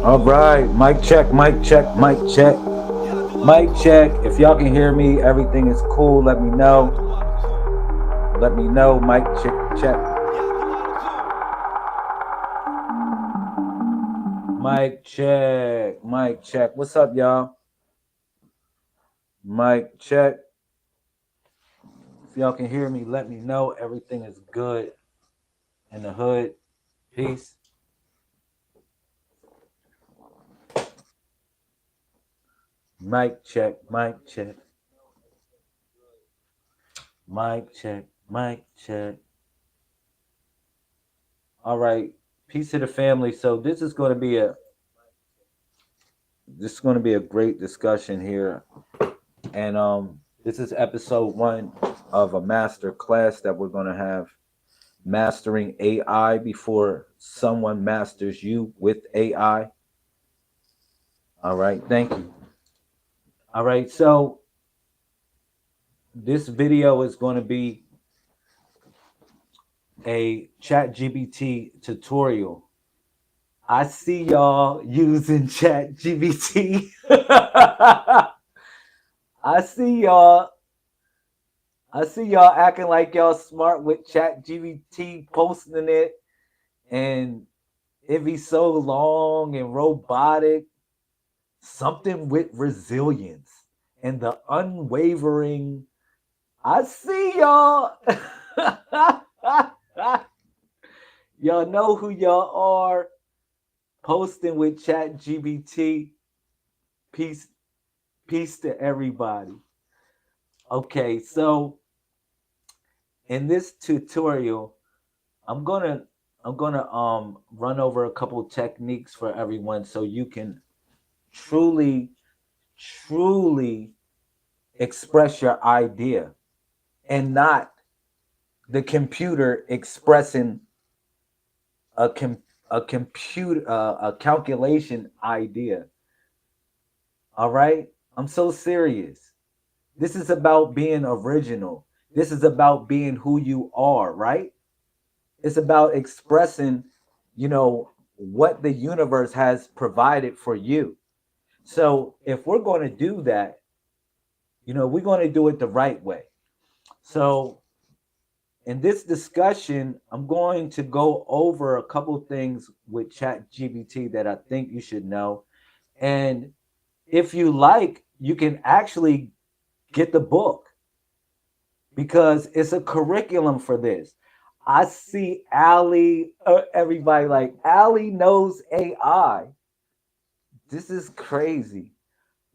All right. Mic check, mic check, mic check, mic check. If y'all can hear me, everything is cool. Let me know. Let me know. Mic check, check. Mic check, mic check. What's up, y'all? Mic check. If y'all can hear me, let me know. Everything is good in the hood. Peace. Mic check, mic check. Mic check, mic check. All right. Peace to the family. So this is going to be a great discussion here. And this is episode 1 of a master class that we're going to have, mastering AI before someone masters you with AI. All right, thank you. All right, so this video is going to be a Chat GPT tutorial. I see y'all using Chat GPT. I see y'all. I see y'all acting like y'all smart with Chat GPT posting it, and it be so long and robotic. Something with resilience and the unwavering. I see y'all. Y'all know who y'all are. Posting with Chat GPT. Peace, peace to everybody. Okay, so in this tutorial, I'm gonna run over a couple techniques for everyone so you can truly express your idea and not the computer expressing a computer a calculation idea. All right, I'm so serious. This is about being original. This is about being who you are, right? It's about expressing, what the universe has provided for you. So if we're going to do that, we're going to do it the right way. So in this discussion, I'm going to go over a couple things with Chat GPT that I think you should know. And if you like, you can actually get the book because it's a curriculum for this. I see Allie, everybody like, Allie knows AI. This is crazy.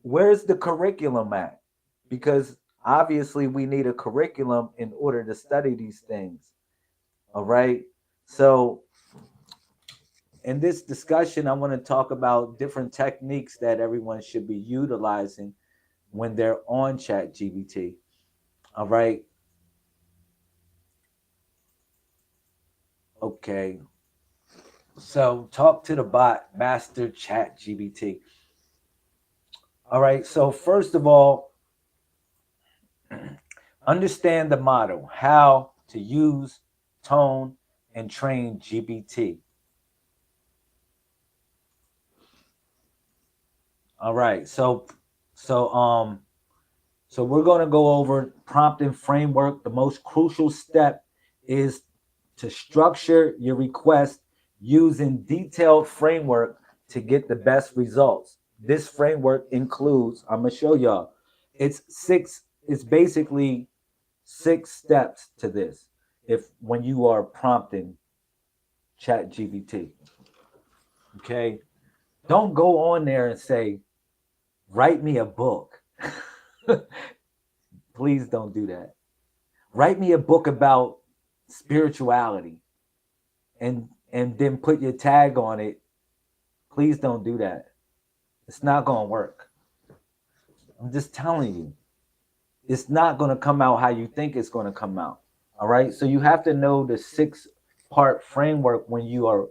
Where's the curriculum at? Because obviously we need a curriculum in order to study these things. All right. So in this discussion, I want to talk about different techniques that everyone should be utilizing when they're on Chat GPT. All right. Okay. So talk to the bot, Master Chat GPT. All right. So first of all, understand the model, how to use, tone, and train GPT. All right. So we're going to go over prompting framework. The most crucial step is to structure your request using detailed framework to get the best results. This framework includes, I'm going to show y'all, it's basically 6 steps to this. If when you are prompting Chat GPT, okay, don't go on there and say, write me a book. Please don't do that. Write me a book about spirituality and then put your tag on it. Please don't do that. It's not going to work. I'm just telling you. It's not going to come out how you think it's going to come out. All right? So you have to know the 6-part framework when you are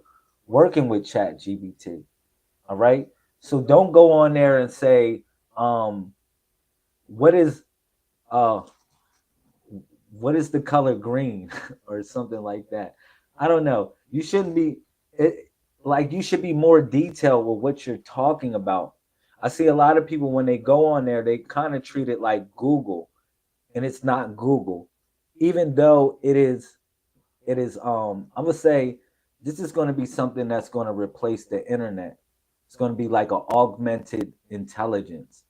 working with Chat GPT. All right? So don't go on there and say what is the color green or something like that. I don't know. You shouldn't be you should be more detailed with what you're talking about. I see a lot of people when they go on there, they kind of treat it like Google, and it's not Google. Even though it is I'm gonna say this is gonna be something that's gonna replace the internet. It's gonna be like an augmented intelligence.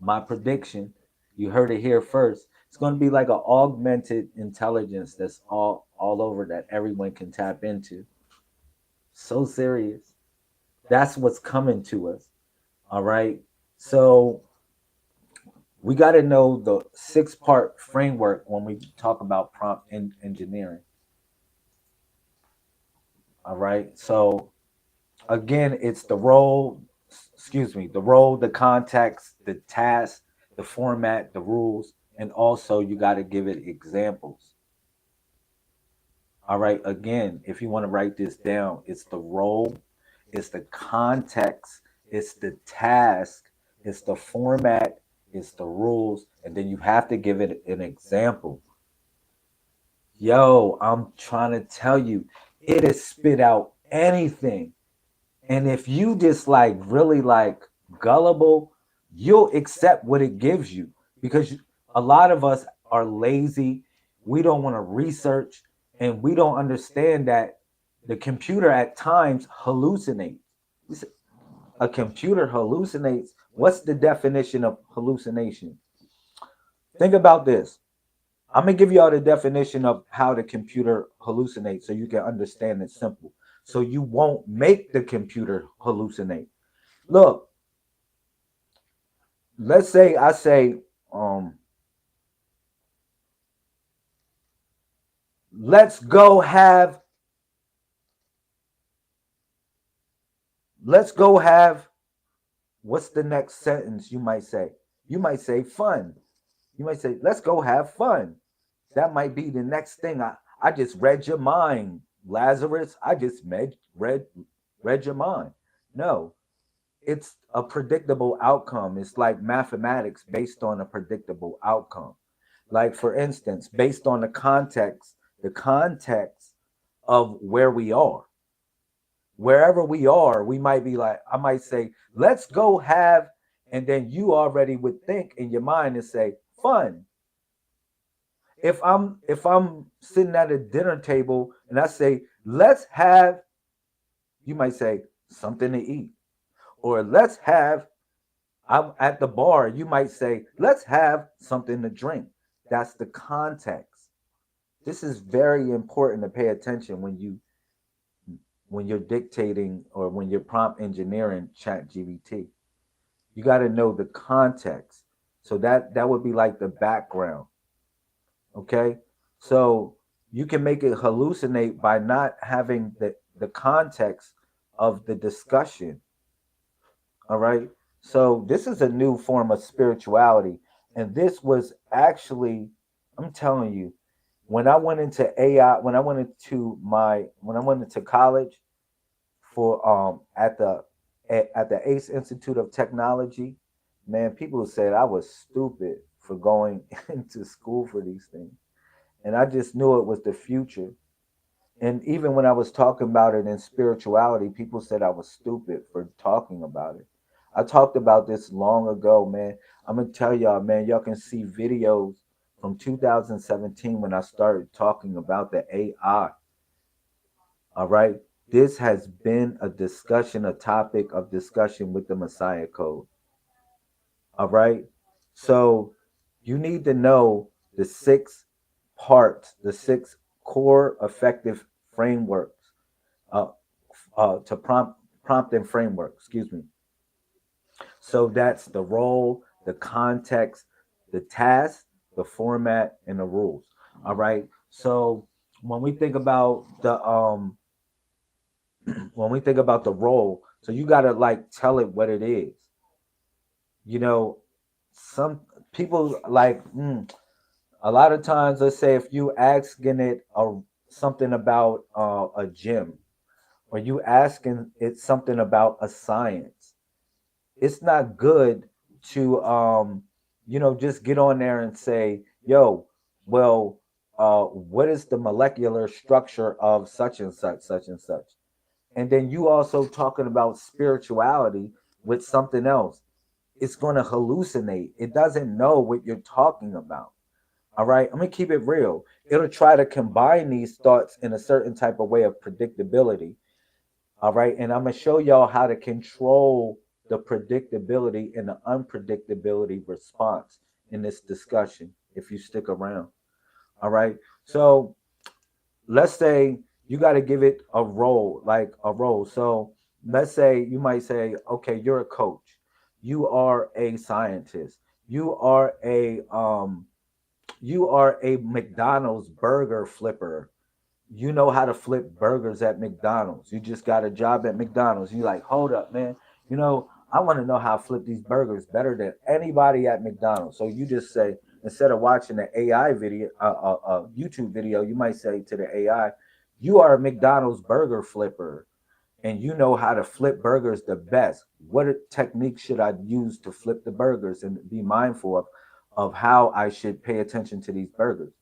My prediction, you heard it here first. It's going to be like an augmented intelligence that's all over that everyone can tap into. So serious. That's what's coming to us. All right. So we got to know the 6-part framework when we talk about prompt engineering. All right. So again, it's the role, the context, the task, the format, the rules, and also you got to give it examples. All right, again, if you want to write this down, it's the role, it's the context, it's the task, it's the format, it's the rules, and then you have to give it an example. Yo, I'm trying to tell you, it is spit out anything. And if you just really gullible, you'll accept what it gives you, because a lot of us are lazy. We don't want to research, and we don't understand that the computer at times hallucinates. A computer hallucinates. What's the definition of hallucination? Think about this. I'm gonna give you all the definition of how the computer hallucinates so you can understand it simple. So you won't make the computer hallucinate. Look, let's say I say, um, let's go have, let's go have, what's the next sentence you might say? You might say fun. You might say, let's go have fun. That might be the next thing. I just read your mind, Lazarus. I just read your mind. No, it's a predictable outcome. It's like mathematics based on a predictable outcome. Like, for instance, based on the context of where we are. Wherever we are, we might be like, I might say, let's go have, and then you already would think in your mind and say, fun. If I'm sitting at a dinner table and I say, let's have, you might say something to eat. Or let's have, I'm at the bar, you might say, let's have something to drink. That's the context. This is very important to pay attention when you're dictating or when you're prompt engineering Chat GPT. You got to know the context. So that would be like the background. Okay. So you can make it hallucinate by not having the context of the discussion. All right. So this is a new form of spirituality. And this was actually, I'm telling you, when I went into AI, when I went into college for at the ACE Institute of Technology, man, people said I was stupid for going into school for these things. And I just knew it was the future. And even when I was talking about it in spirituality, people said I was stupid for talking about it. I talked about this long ago, man. I'm gonna tell y'all, man, y'all can see videos from 2017 when I started talking about the AI. All right. This has been a discussion, a topic of discussion with the Messiah Code. All right. So you need to know the six parts, the six core effective frameworks, uh, to prompt and framework. Excuse me. So that's the role, the context, the task, the format, and the rules. All right. So when we think about the when we think about the role, so you gotta like tell it what it is. You know, some people like a lot of times. Let's say if you asking it something about a gym, or you asking it something about a science, it's not good to just get on there and say, yo, well, what is the molecular structure of such and such, and then you also talking about spirituality with something else. It's going to hallucinate. It doesn't know what you're talking about. All right, I'm gonna keep it real. It'll try to combine these thoughts in a certain type of way of predictability. All right, and I'm gonna show y'all how to control the predictability and the unpredictability response in this discussion if you stick around. All right, so let's say you got to give it a role, like a role. So let's say you might say, okay, you're a coach, you are a scientist, you are a McDonald's burger flipper. You know how to flip burgers at McDonald's. You just got a job at McDonald's. You like, hold up, man. I want to know how to flip these burgers better than anybody at McDonald's. So you just say, instead of watching the AI video, YouTube video, you might say to the AI, you are a McDonald's burger flipper and you know how to flip burgers the best. What technique should I use to flip the burgers and be mindful of how I should pay attention to these burgers?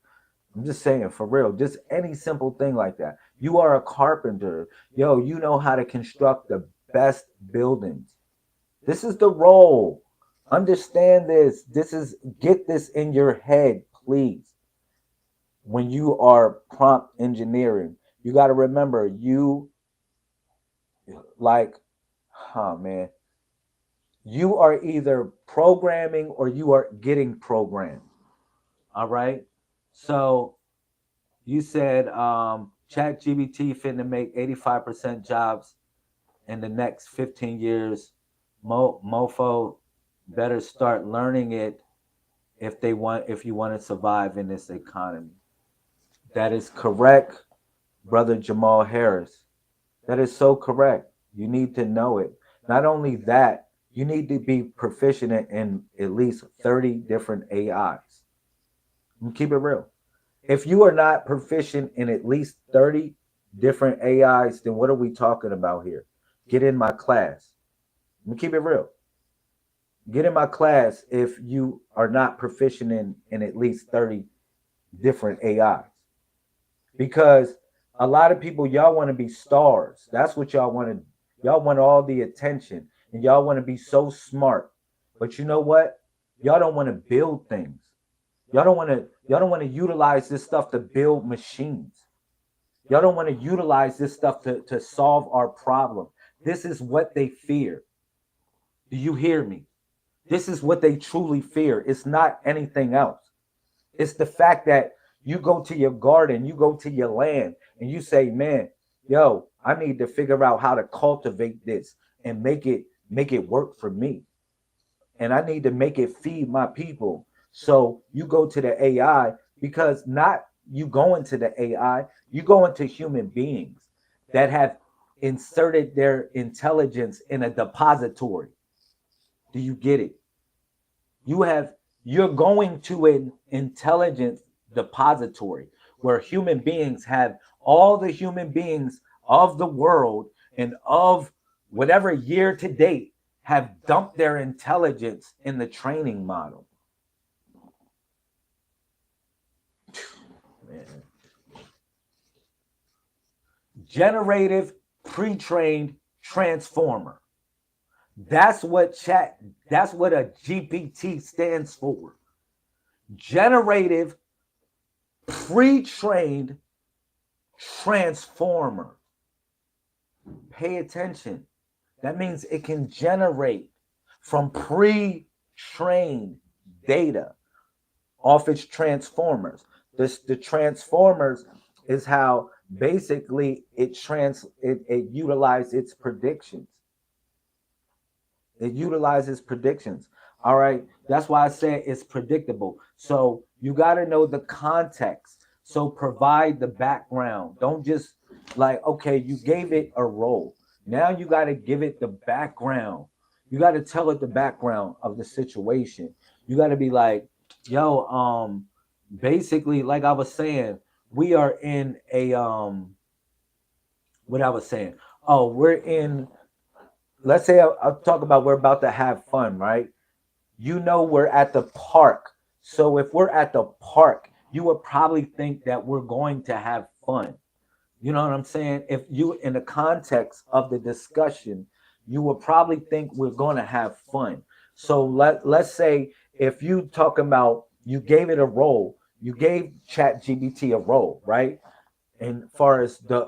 I'm just saying, for real, just any simple thing like that. You are a carpenter. Yo, you know how to construct the best buildings. This is the role. Understand this. Get this in your head, please. When you are prompt engineering, you got to remember like, man, you are either programming or you are getting programmed. All right. So you said Chat GPT finna make 85% jobs in the next 15 years. Mofo better start learning it if you want to survive in this economy. That is correct, brother Jamal Harris. That is so correct. You need to know it. Not only that, you need to be proficient in at least 30 different AIs. Keep it real. If you are not proficient in at least 30 different AIs, then what are we talking about here? Get in my class. Keep it real. Get in my class if you are not proficient in at least 30 different AIs. Because a lot of people, y'all want to be stars. That's what y'all want to. Y'all want all the attention and y'all want to be so smart. But you know what? Y'all don't want to build things. Y'all don't want to utilize this stuff to build machines. Y'all don't want to utilize this stuff to solve our problem. This is what they fear. Do you hear me? This is what they truly fear. It's not anything else. It's the fact that you go to your garden, you go to your land, and you say, man, yo, I need to figure out how to cultivate this and make it work for me. And I need to make it feed my people. So you go to the AI because not you go into the AI, you go into human beings that have inserted their intelligence in a depository. Do you get it? You're going to an intelligence depository where human beings have all the human beings of the world and of whatever year to date have dumped their intelligence in the training model. Man. Generative pre-trained transformer. That's what a GPT stands for. Generative pre-trained transformer. Pay attention. That means it can generate from pre-trained data off its transformers. The transformers is how basically it utilizes its predictions. It utilizes predictions. All right. That's why I say it's predictable. So you got to know the context. So provide the background. Don't just like, okay, you gave it a role. Now you got to give it the background. You got to tell it the background of the situation. You got to be like, yo, basically, like I was saying, we are in a what I was saying. Oh, we're in, let's say I'll talk about we're about to have fun, right? You know, we're at the park. So if we're at the park, you would probably think that we're going to have fun. You know what I'm saying? If you, in the context of the discussion, you would probably think we're going to have fun. So let's say if you talking about you gave it a role, you gave Chat GPT a role, right? And far as the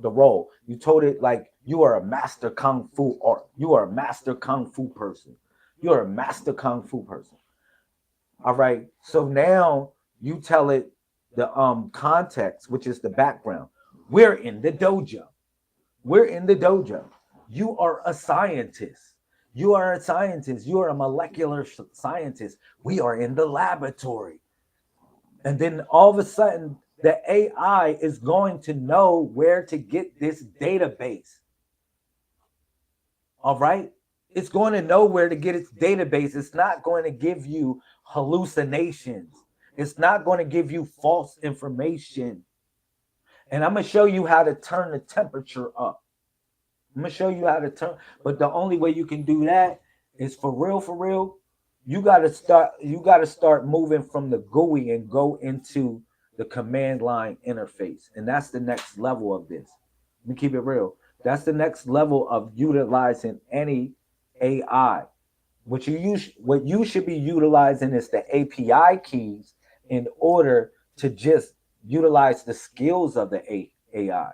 role, you told it like you are a master kung fu art. You are a master kung fu person. You are a master kung fu person. All right. So now you tell it the context, which is the background. We're in the dojo. We're in the dojo. You are a scientist. You are a scientist. You are a molecular scientist. We are in the laboratory. And then all of a sudden, the AI is going to know where to get this database. All right. It's going to know where to get its database. It's not going to give you hallucinations. It's not going to give you false information. And I'm going to show you how to turn the temperature up. I'm going to show you how to turn. But the only way you can do that is for real. You got to start moving from the GUI and go into the command line interface. And that's the next level of this. Let me keep it real. That's the next level of utilizing any AI. What you should be utilizing is the API keys in order to just utilize the skills of the AI.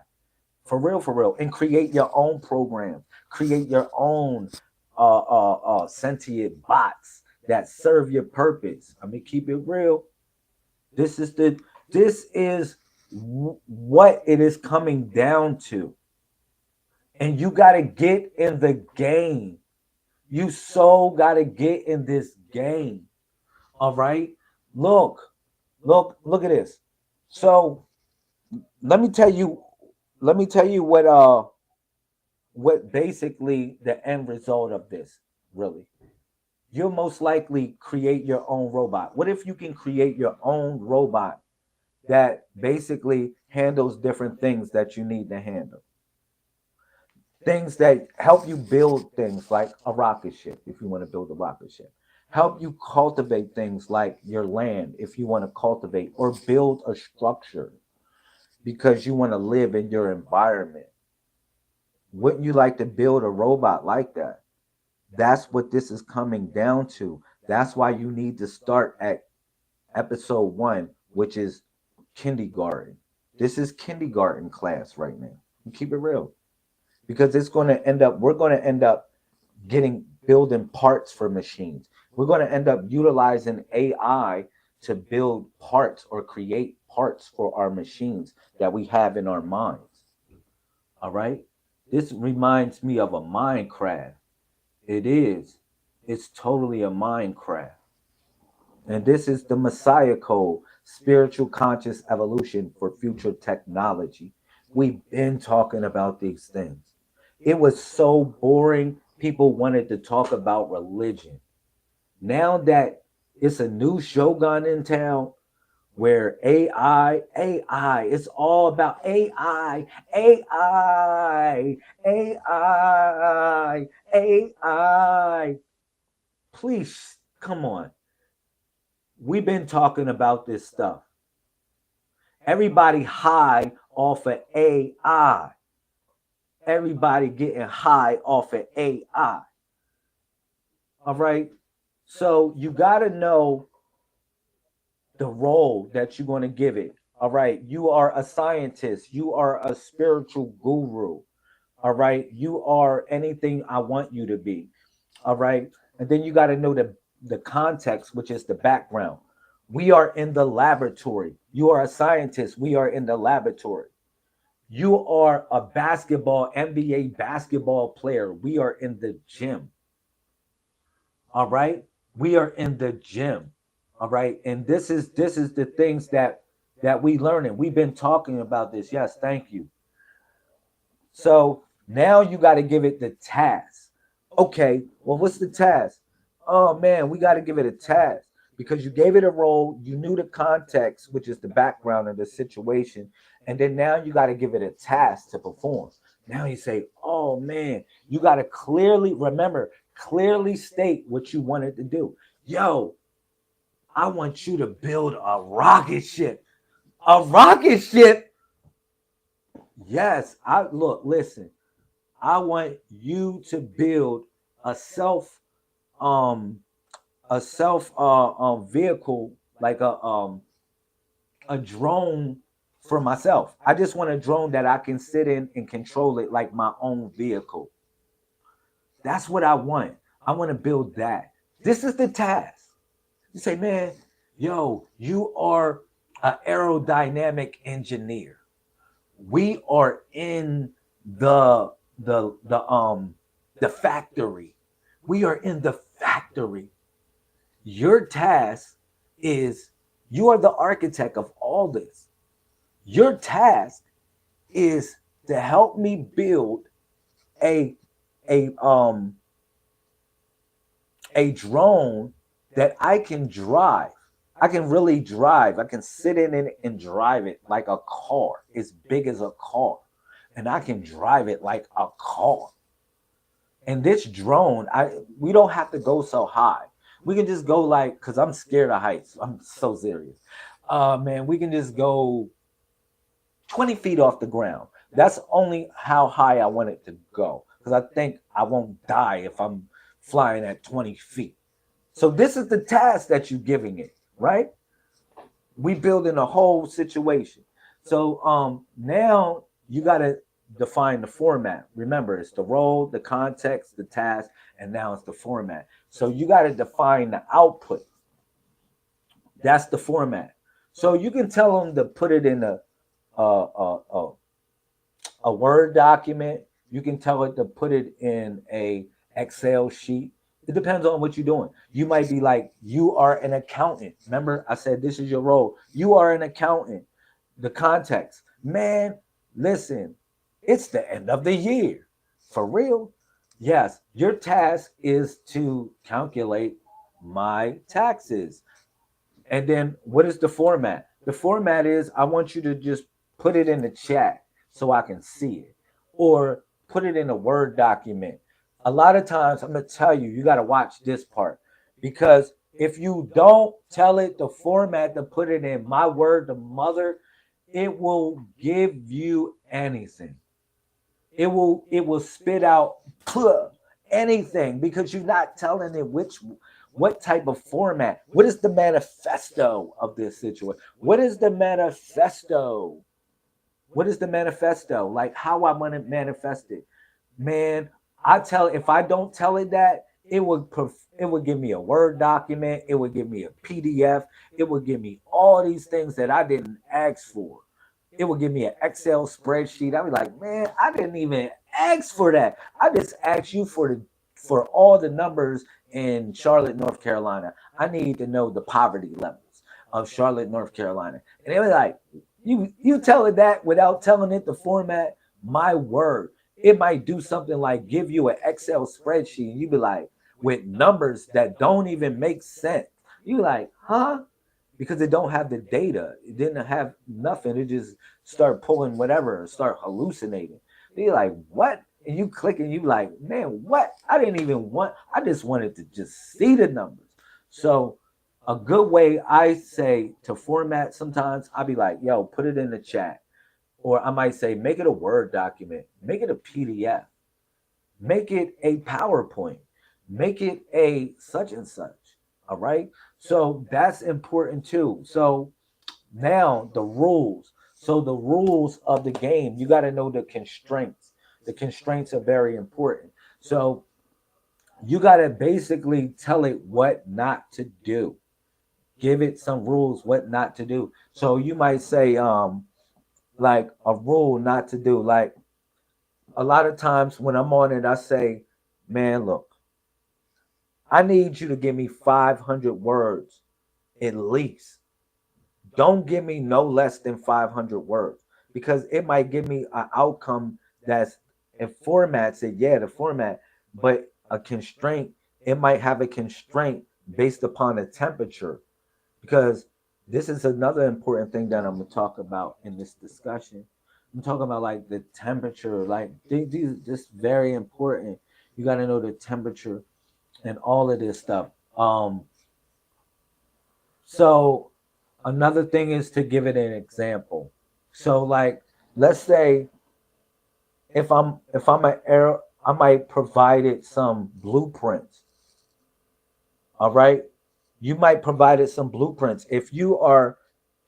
For real, and create your own programs, create your own sentient bots that serve your purpose. I mean, keep it real. This is the this is what it is coming down to, and you got to get in the game. You so got to get in this game. All right. Look, look at this. So let me tell you, what basically the end result of this really. You'll most likely create your own robot. What if you can create your own robot that basically handles different things that you need to handle? Things that help you build things like a rocket ship, if you want to build a rocket ship. Help you cultivate things like your land, if you want to cultivate or build a structure because you want to live in your environment. Wouldn't you like to build a robot like that? That's what this is coming down to. That's why you need to start at episode 1, which is kindergarten. This is kindergarten class right now. You keep it real. Because we're going to end up getting building parts for machines. We're going to end up utilizing AI to build parts or create parts for our machines that we have in our minds. All right? This reminds me of a Minecraft. It is. It's totally a Minecraft. And this is the Messiah Code, spiritual conscious evolution for future technology. We've been talking about these things. It was so boring. People wanted to talk about religion. Now that it's a new shogun in town where it's all about AI. Please, come on. We've been talking about this stuff. Everybody high off of AI. Everybody getting high off of AI. All right. So you got to know the role that you're going to give it. All right. You are a scientist. You are a spiritual guru. All right. You are anything I want you to be. All right. And then you got to know the context, which is the background. We are in the laboratory. You are a scientist. We are in the laboratory. You are a NBA basketball player. We are in the gym. All right. We are in the gym. All right. And this is the things that we learning. We've been talking about this. Yes, thank you. So now you got to give it the task. Okay, well, what's the task? Oh man, we got to give it a task because you gave it a role, you knew the context, which is the background of the situation, and then now you got to give it a task to perform. Now you say, oh man, you got to clearly state what you wanted to do. Yo, I want you to build a rocket ship. A rocket ship? Yes, listen. I want you to build a um self vehicle like a drone for myself. I just want a drone that I can sit in and control it like my own vehicle. That's what I want. I want to build that. This is the task. You say, man, yo, you are an aerodynamic engineer. We are in the factory. We are in the factory. Your task is you are the architect of all this. Your task is to help me build a a um a drone that I can drive. I can really drive. I can sit in it and drive it like a car, as big as a car. And I can drive it like a car. And this drone, we don't have to go so high. We can just go like, because I'm scared of heights. I'm so serious. Man, we can just go 20 feet off the ground. That's only how high I want it to go. Because I think I won't die if I'm flying at 20 feet. So this is the task that you're giving it, right? We building a whole situation. So now you got to define the format. Remember, it's the role, the context, the task, and now it's the format. So you got to define the output. That's the format. So you can tell them to put it in a, a, a Word document. You can tell it to put it in a Excel sheet. It depends on what you're doing. You might be like, you are an accountant. Remember, I said this is your role. You are an accountant. The context, man, listen, it's the end of the year. For real? Yes, your task is to calculate my taxes. And then what is the format? The format is I want you to just put it in the chat so I can see it, or put it in a Word document. A lot of times, I'm going to tell you, you got to watch this part, because if you don't tell it the format to put it in, my word, the mother, it will give you anything. It will spit out anything, because you're not telling it what type of format. What is the manifesto of this situation? What is the manifesto? What is the manifesto? Like how I want to manifest it. Man, if I don't tell it that, it would give me a Word document, it would give me a PDF, it would give me all these things that I didn't ask for. It would give me an Excel spreadsheet. I'd be like, man, I didn't even ask for that. I just asked you for all the numbers in Charlotte, North Carolina. I need to know the poverty levels of Charlotte, North Carolina. And they were like, you tell it that without telling it the format, my word, it might do something like give you an Excel spreadsheet, and you be like, with numbers that don't even make sense. You like, huh? Because it don't have the data. It didn't have nothing. It just start pulling whatever, start hallucinating. You're like, what? And you click and you like, man, what? I just wanted to just see the numbers. So a good way I say to format, sometimes I'll be like, yo, put it in the chat. Or I might say, make it a Word document, make it a PDF, make it a PowerPoint, make it a such and such. All right. So that's important too. So now the rules. So the rules of the game, you got to know the constraints. The constraints are very important. So you got to basically tell it what not to do. Give it some rules what not to do. So you might say like a rule not to do. Like a lot of times when I'm on it, I say, man, look, I need you to give me 500 words at least. Don't give me no less than 500 words, because it might give me an outcome that's, it formats it, yeah, the format, but a constraint, it might have a constraint based upon the temperature, because this is another important thing that I'm going to talk about in this discussion. I'm talking about like the temperature, like these just very important. You got to know the temperature and all of this stuff. So another thing is to give it an example. So like, let's say if I'm an error, I might provide it some blueprints. All right. You might provide it some blueprints. If you are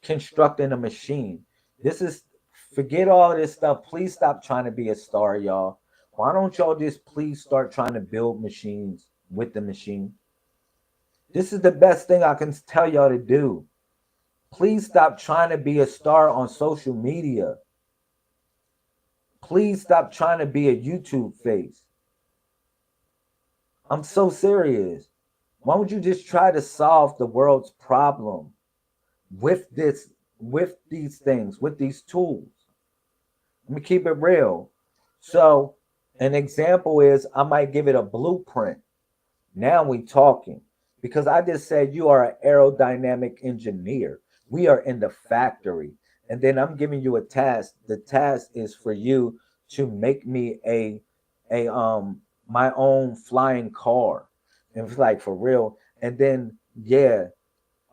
constructing a machine, this is, forget all this stuff. Please stop trying to be a star, y'all. Why don't y'all just please start trying to build machines with the machine? This is the best thing I can tell y'all to do. Please stop trying to be a star on social media. Please stop trying to be a YouTube face. I'm so serious. Why don't you just try to solve the world's problem with these things, with these tools? Let me keep it real. So an example is I might give it a blueprint. Now we talking, because I just said you are an aerodynamic engineer. We are in the factory. And then I'm giving you a task. The task is for you to make me a my own flying car. And it's like for real. And then yeah,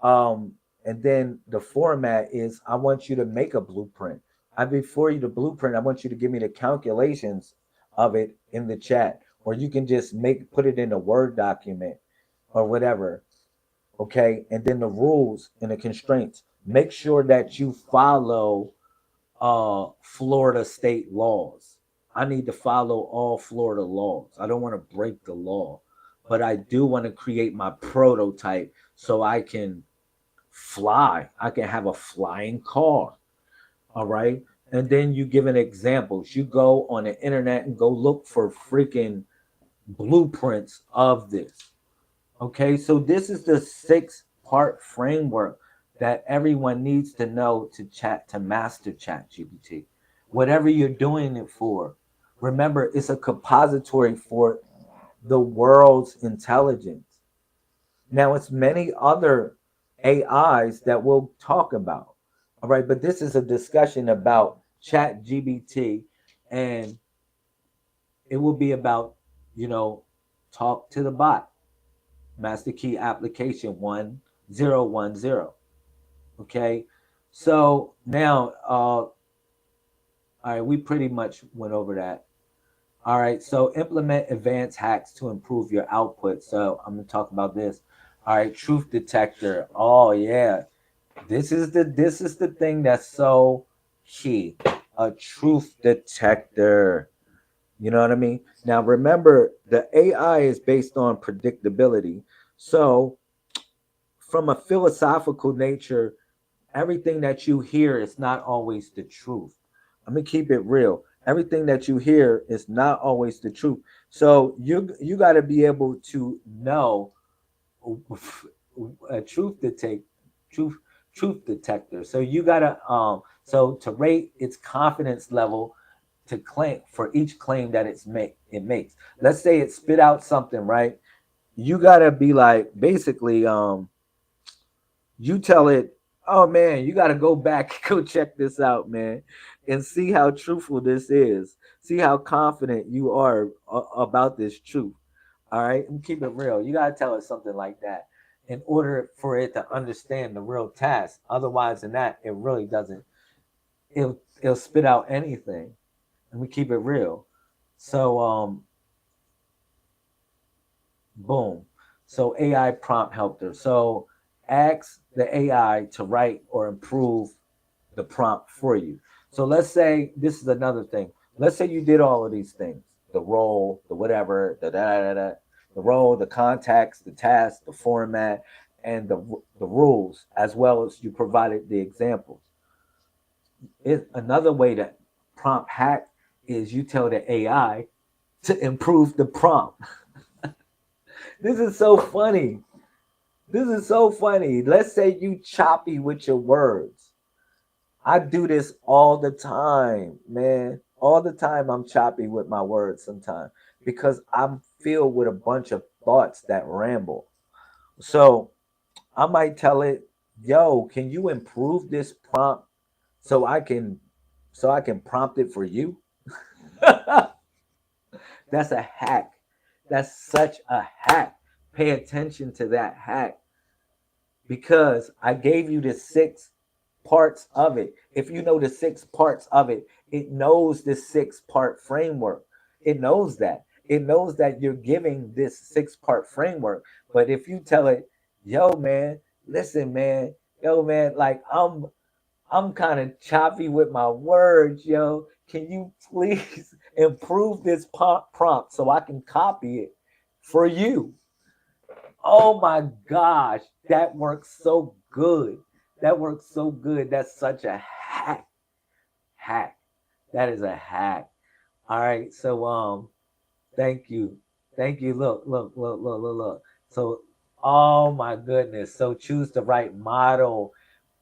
and then the format is I want you to make a blueprint. Before you the blueprint, I want you to give me the calculations of it in the chat. or you can just put it in a Word document or whatever. Okay, and then the rules and the constraints. Make sure that you follow Florida state laws. I need to follow all Florida laws. I don't want to break the law, but I do want to create my prototype so I can fly. I can have a flying car. All right. And then you give an examples. You go on the internet and go look for freaking blueprints of this. Okay. So this is the 6-part framework that everyone needs to know to master Chat GPT. Whatever you're doing it for. Remember, it's a compository for the world's intelligence. Now, it's many other AIs that we'll talk about. All right, but this is a discussion about Chat GPT, and it will be about, talk to the bot, master key application 1010. Okay, so now, all right, we pretty much went over that. All right, so implement advanced hacks to improve your output. So I'm gonna talk about this. All right, truth detector. Oh yeah, this is the thing that's so key. A truth detector. You know what I mean? Now remember, the AI is based on predictability. So from a philosophical nature, everything that you hear is not always the truth. I'm gonna keep it real. Everything that you hear is not always the truth. So you got to be able to know a truth truth detector. So you gotta so to rate its confidence level to claim for each claim that it makes. Let's say it spit out something, right? You gotta be like basically you tell it, oh man, you got to go back, go check this out, man, and see how truthful this is. See how confident you are about this truth. All right, and keep it real. You got to tell it something like that in order for it to understand the real task. Otherwise, than that, it really doesn't. It'll spit out anything, and we keep it real. So boom. So AI prompt helper. So ask the AI to write or improve the prompt for you. So let's say this is another thing. Let's say you did all of these things: the role, the whatever, the role, the context, the task, the format, and the rules, as well as you provided the examples. Another way to prompt hack is you tell the AI to improve the prompt. This is so funny. This is so funny. Let's say you choppy with your words. I do this all the time, man. All the time I'm choppy with my words sometimes because I'm filled with a bunch of thoughts that ramble. So I might tell it, yo, can you improve this prompt so I can prompt it for you? That's a hack. That's such a hack. Pay attention to that hack because I gave you the 6 parts of it. If you know the 6 parts of it, it knows this 6-part framework. It knows that. It knows that you're giving this 6-part framework. But if you tell it, yo, man, listen, man, yo, man, like I'm kind of choppy with my words, yo. Can you please improve this prompt so I can copy it for you? Oh my gosh, that works so good. That works so good. That's such a hack. Hack. That is a hack. All right. So thank you. Thank you. Look. So oh my goodness. So choose the right model.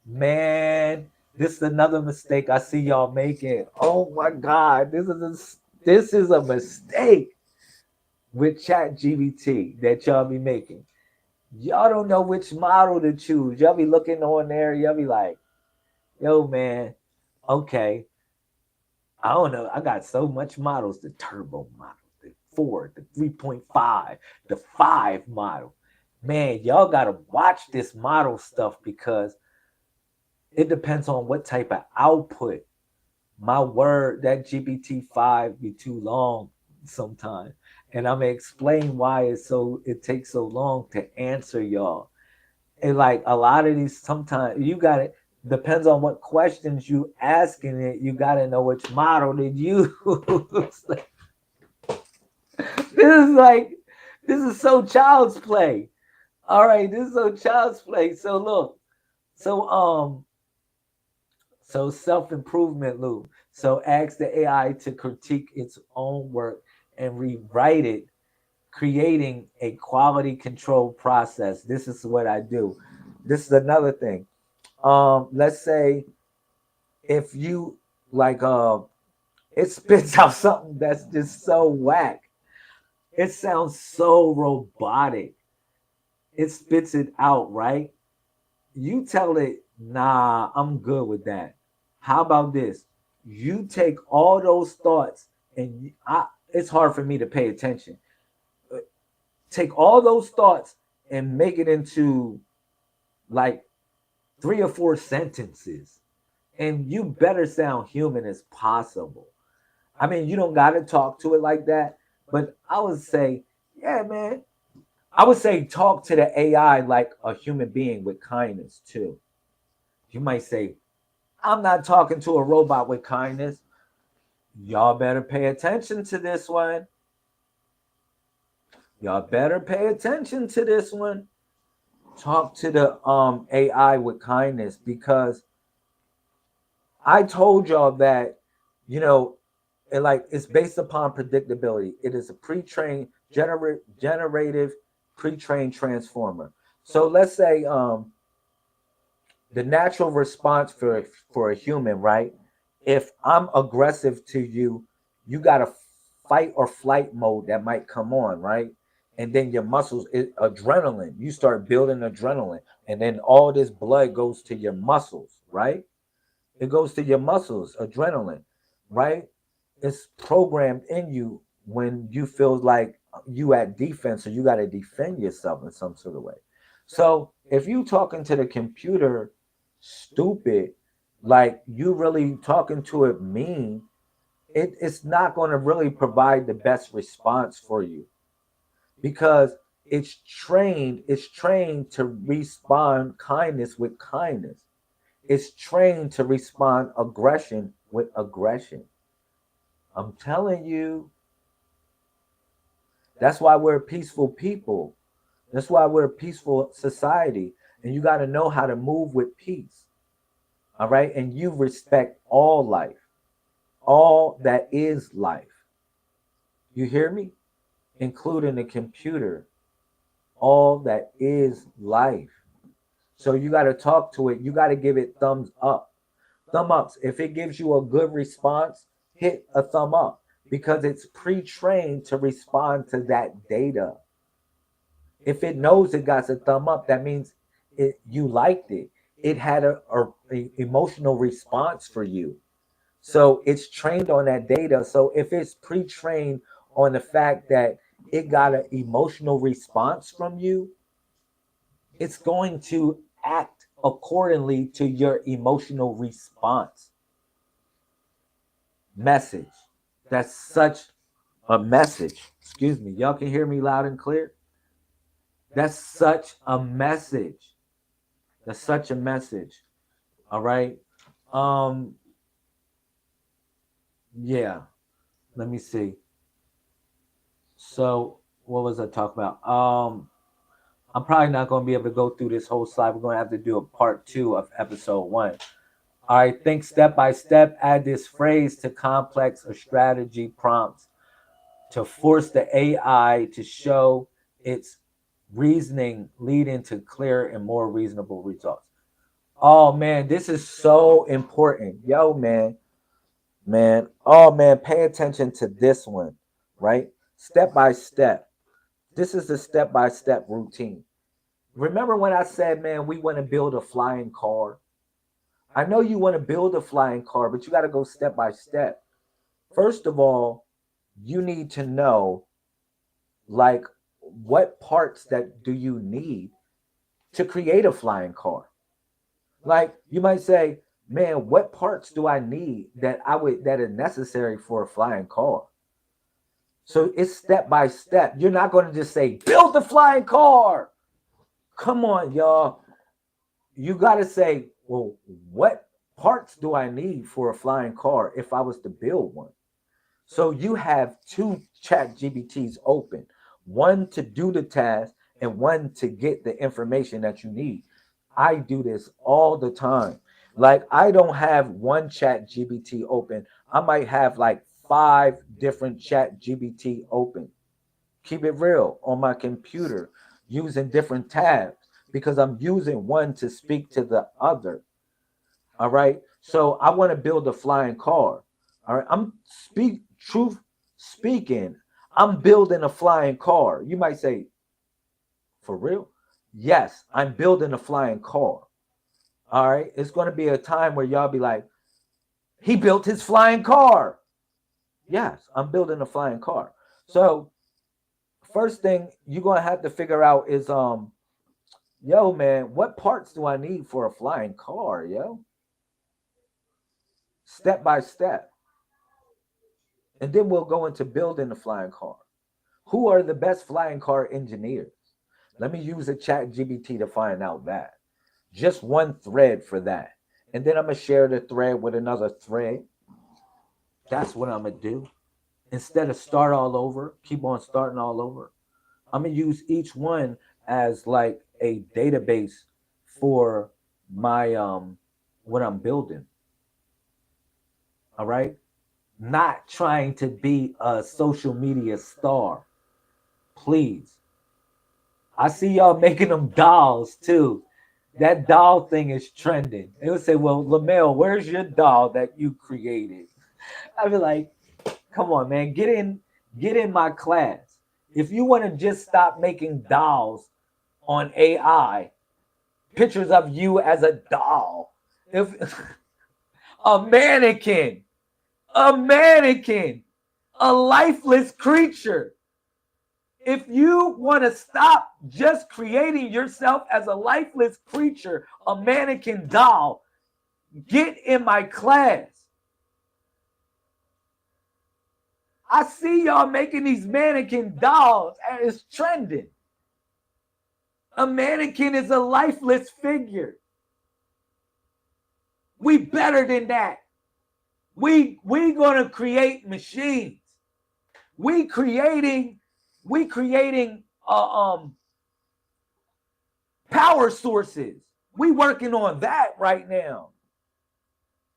Man, this is another mistake I see y'all making. Oh my god. This is a mistake with Chat GBT that y'all be making. Y'all don't know which model to choose. Y'all be looking on there. Y'all be like, yo, man, okay. I don't know. I got so much models: the turbo model, the 4, the 3.5, the 5 model. Man, y'all got to watch this model stuff because it depends on what type of output. My word, that GPT-5 be too long sometimes. and I'm gonna explain why it takes so long to answer y'all. And like a lot of these, sometimes you got to depends on what questions you asking it. You got to know which model to use. This is like this is so child's play. All right, this is so child's play. So look, so so self-improvement loop. So ask the AI to critique its own work and rewrite it, creating a quality control process. This is what I do. This is another thing. Let's say if you like it spits out something that's just so whack. It sounds so robotic. It spits it out, right? You tell it, nah, I'm good with that. How about this? You take all those thoughts, and it's hard for me to pay attention. Take all those thoughts and make it into like 3 or 4 sentences. And you better sound human as possible. I mean, you don't got to talk to it like that, but I would say, yeah, man. I would say talk to the AI like a human being with kindness too. You might say, I'm not talking to a robot with kindness. Y'all better pay attention to this one. Y'all better pay attention to this one. Talk to the AI with kindness, because I told y'all that, you know, it's based upon predictability. It is a pre-trained generative pre-trained transformer. So let's say the natural response for a human, right? If I'm aggressive to you, you got a fight or flight mode that might come on, right? And then your muscles, adrenaline, you start building adrenaline, and then all this blood goes to your muscles, right? It goes to your muscles, adrenaline, right? It's programmed in you when you feel like you at defense, or you got to defend yourself in some sort of way. So if you talking to the computer stupid, like you really talking to it mean, it's not going to really provide the best response for you, because it's trained to respond kindness with kindness. It's trained to respond aggression with aggression. I'm telling you, that's why we're peaceful people. That's why we're a peaceful society. And you got to know how to move with peace. All right. And you respect all life, all that is life. You hear me? Including the computer, all that is life. So you got to talk to it. You got to give it thumbs up. Thumb ups. If it gives you a good response, hit a thumb up, because it's pre trained to respond to that data. If it knows it got a thumb up, that means you liked it. It had a emotional response for you. So it's trained on that data. So if it's pre-trained on the fact that it got an emotional response from you, it's going to act accordingly to your emotional response. Message. That's such a message. Excuse me. Y'all can hear me loud and clear? That's such a message. That's such a message. All right. Um, yeah. Let me see. So what was I talking about? I'm probably not going to be able to go through this whole slide. We're going to have to do a part 2 of episode 1. All right, think step by step. Add this phrase to complex or strategy prompts to force the AI to show its reasoning, leading to clearer and more reasonable results. Oh man, this is so important. Yo, man. Oh man, pay attention to this one, right? Step by step. This is the step by step routine. Remember when I said, man, we want to build a flying car? I know you want to build a flying car, but you got to go step by step. First of all, you need to know, like, what parts that do you need to create a flying car? Like, you might say, man, what parts do I need that are necessary for a flying car? So it's step by step. You're not going to just say, build the flying car. Come on, y'all. You got to say, well, what parts do I need for a flying car if I was to build one? So you have two chat GPTs open, one to do the task and one to get the information that you need. I do this all the time. Like, I don't have one chat GPT open. I might have like 5 different chat GPT open. Keep it real on my computer using different tabs because I'm using one to speak to the other. All right. So I want to build a flying car. All right. Truth speaking, I'm building a flying car. You might say, for real? Yes, I'm building a flying car. All right. It's going to be a time where y'all be like, he built his flying car. Yes, I'm building a flying car. So first thing you're going to have to figure out is, yo, man, what parts do I need for a flying car, yo? Step by step. And then we'll go into building the flying car. Who are the best flying car engineers? Let me use a chat GPT to find out that. Just one thread for that. And then I'm going to share the thread with another thread. That's what I'm going to do. Instead of start all over, keep on starting all over, I'm going to use each one as like a database for my what I'm building. All right? Not trying to be a social media star. Please. I see y'all making them dolls too. That doll thing is trending. They would say, well, Lamel, where's your doll that you created? I'd be like, come on, man, get in my class. If you want to just stop making dolls on AI, pictures of you as a doll, if a mannequin, a lifeless creature. If you want to stop just creating yourself as a lifeless creature, a mannequin doll, get in my class. I see y'all making these mannequin dolls and it's trending. A mannequin is a lifeless figure. We better than that. We gonna create machines. We creating power sources. We working on that right now.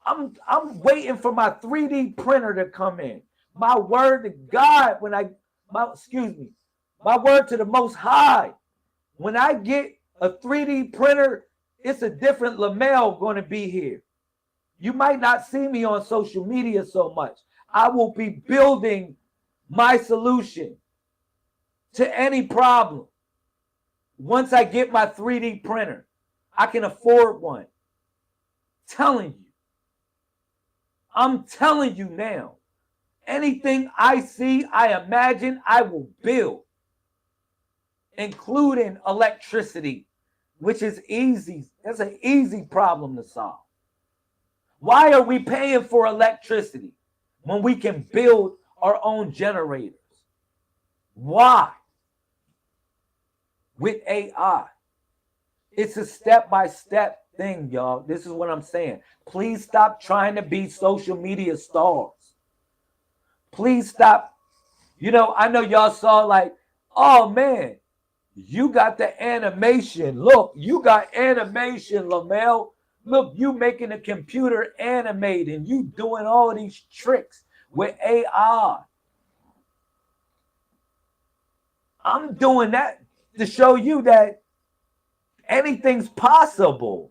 I'm waiting for my 3D printer to come in. My word to God, my word to the Most High. When I get a 3D printer, it's a different Lamel going to be here. You might not see me on social media so much. I will be building my solution to any problem. Once I get my 3D printer, I can afford one. I'm telling you now. Anything I see, I imagine, I will build, including electricity, which is easy. That's an easy problem to solve. Why are we paying for electricity when we can build our own generators? Why? With AI. It's a step-by-step thing, y'all. This is what I'm saying. Please stop trying to be social media stars. Please stop. I know y'all saw like, oh man, you got the animation. Look, you got animation, Lamel. Look, you making a computer animate and you doing all these tricks with AI. I'm doing that to show you that anything's possible.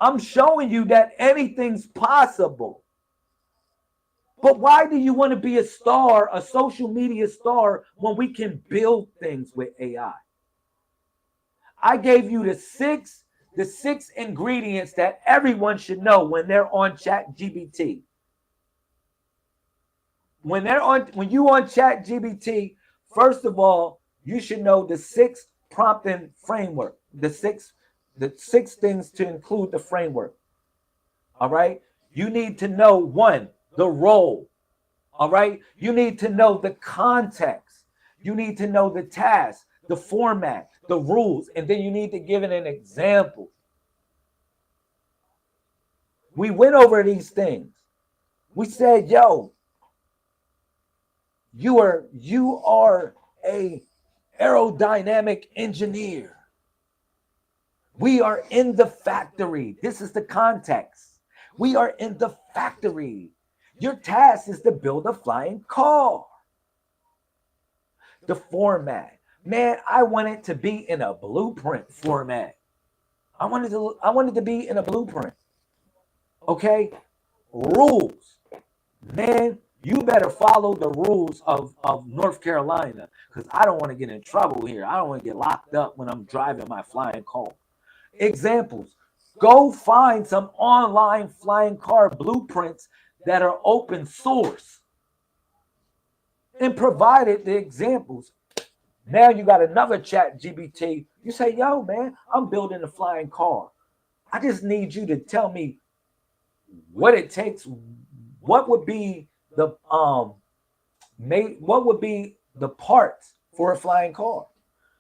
I'm showing you that anything's possible. But why do you want to be a star, a social media star, when we can build things with AI? I gave you the six ingredients that everyone should know when they're on Chat GPT. When you on Chat GPT, first of all, you should know the 6 prompting framework, the six things to include the framework. All right. You need to know 1, the role. All right. You need to know the context. You need to know the task, the format, the rules, and then you need to give it an example. We went over these things. We said, yo, you are a aerodynamic engineer. We are in the factory. This is the context. We are in the factory. Your task is to build a flying car. The format. Man, I want it to be in a blueprint format. I wanted to be in a blueprint. Okay? Rules. Man, you better follow the rules of North Carolina, because I don't want to get in trouble here. I don't want to get locked up when I'm driving my flying car. Examples. Go find some online flying car blueprints that are open source and provided the examples. Now you got another Chat GPT. You say, yo, man, I'm building a flying car. I just need you to tell me what it takes. What would be the what would be the parts for a flying car?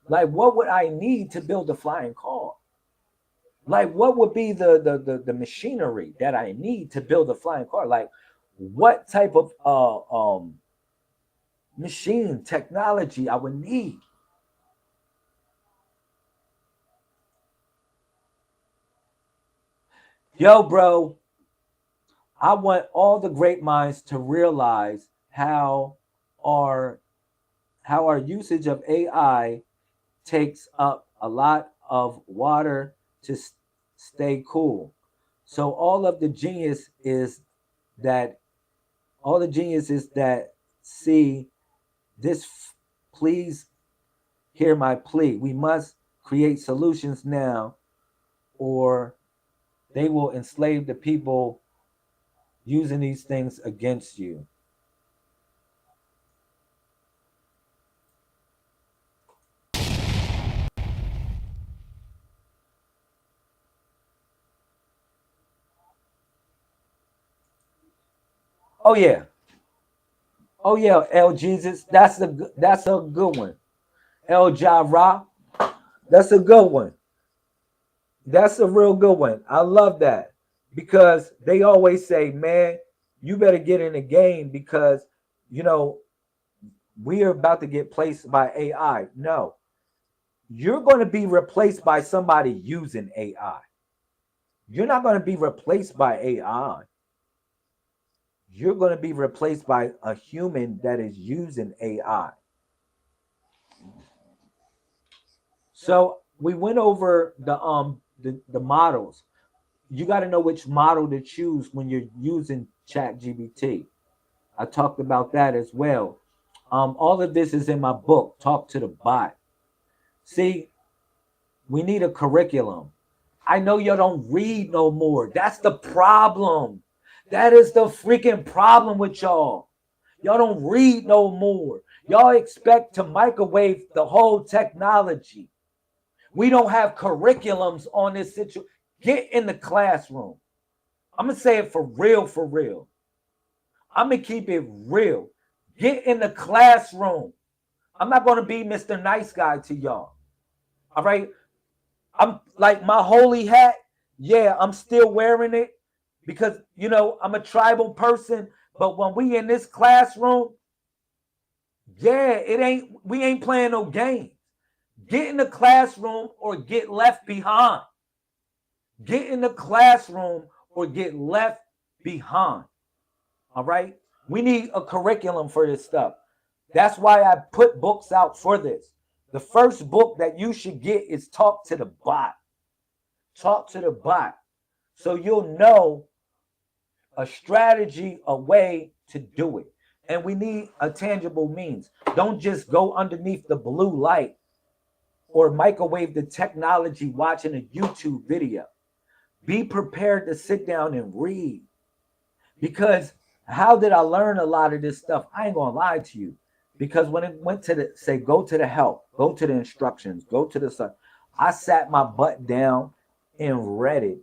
Like, what would I need to build a flying car? Like, what would be the machinery that I need to build a flying car? Like, what type of machine technology I would need? Yo, bro, I want all the great minds to realize how our usage of AI takes up a lot of water to stay cool. So all the genius is that see this, please hear my plea. We must create solutions now, or they will enslave the people using these things against you. Oh yeah. Oh yeah, El Jesus. That's a good one. El Jara. That's a good one. That's a real good one. I love that, because they always say, man, you better get in the game, because you know we are about to get placed by AI. No, you're going to be replaced by somebody using AI. You're not going to be replaced by AI. You're going to be replaced by a human that is using AI. So we went over the models. You got to know which model to choose when you're using Chat GPT. I talked about that as well. All of this is in my book, Talk to the Bot. See, we need a curriculum. I know y'all don't read no more. That's the problem. That is the freaking problem with y'all. Y'all don't read no more. Y'all expect to microwave the whole technology. We don't have curriculums on this situation. Get in the classroom. I'm going to say it for real, for real. I'm going to keep it real. Get in the classroom. I'm not going to be Mr. Nice Guy to y'all. All right? I'm like, my holy hat. Yeah, I'm still wearing it because, you know, I'm a tribal person. But when we in this classroom, yeah, we ain't playing no games. Get in the classroom or get left behind. Get in the classroom or get left behind. All right? We need a curriculum for this stuff. That's why I put books out for this. The first book that you should get is Talk to the Bot. Talk to the Bot. So you'll know a strategy, a way to do it. And we need a tangible means. Don't just go underneath the blue light or microwave the technology watching a YouTube video. Be prepared to sit down and read. Because how did I learn a lot of this stuff? I ain't gonna lie to you. Because when it went to go to the help, go to the instructions, go to the stuff, I sat my butt down and read it.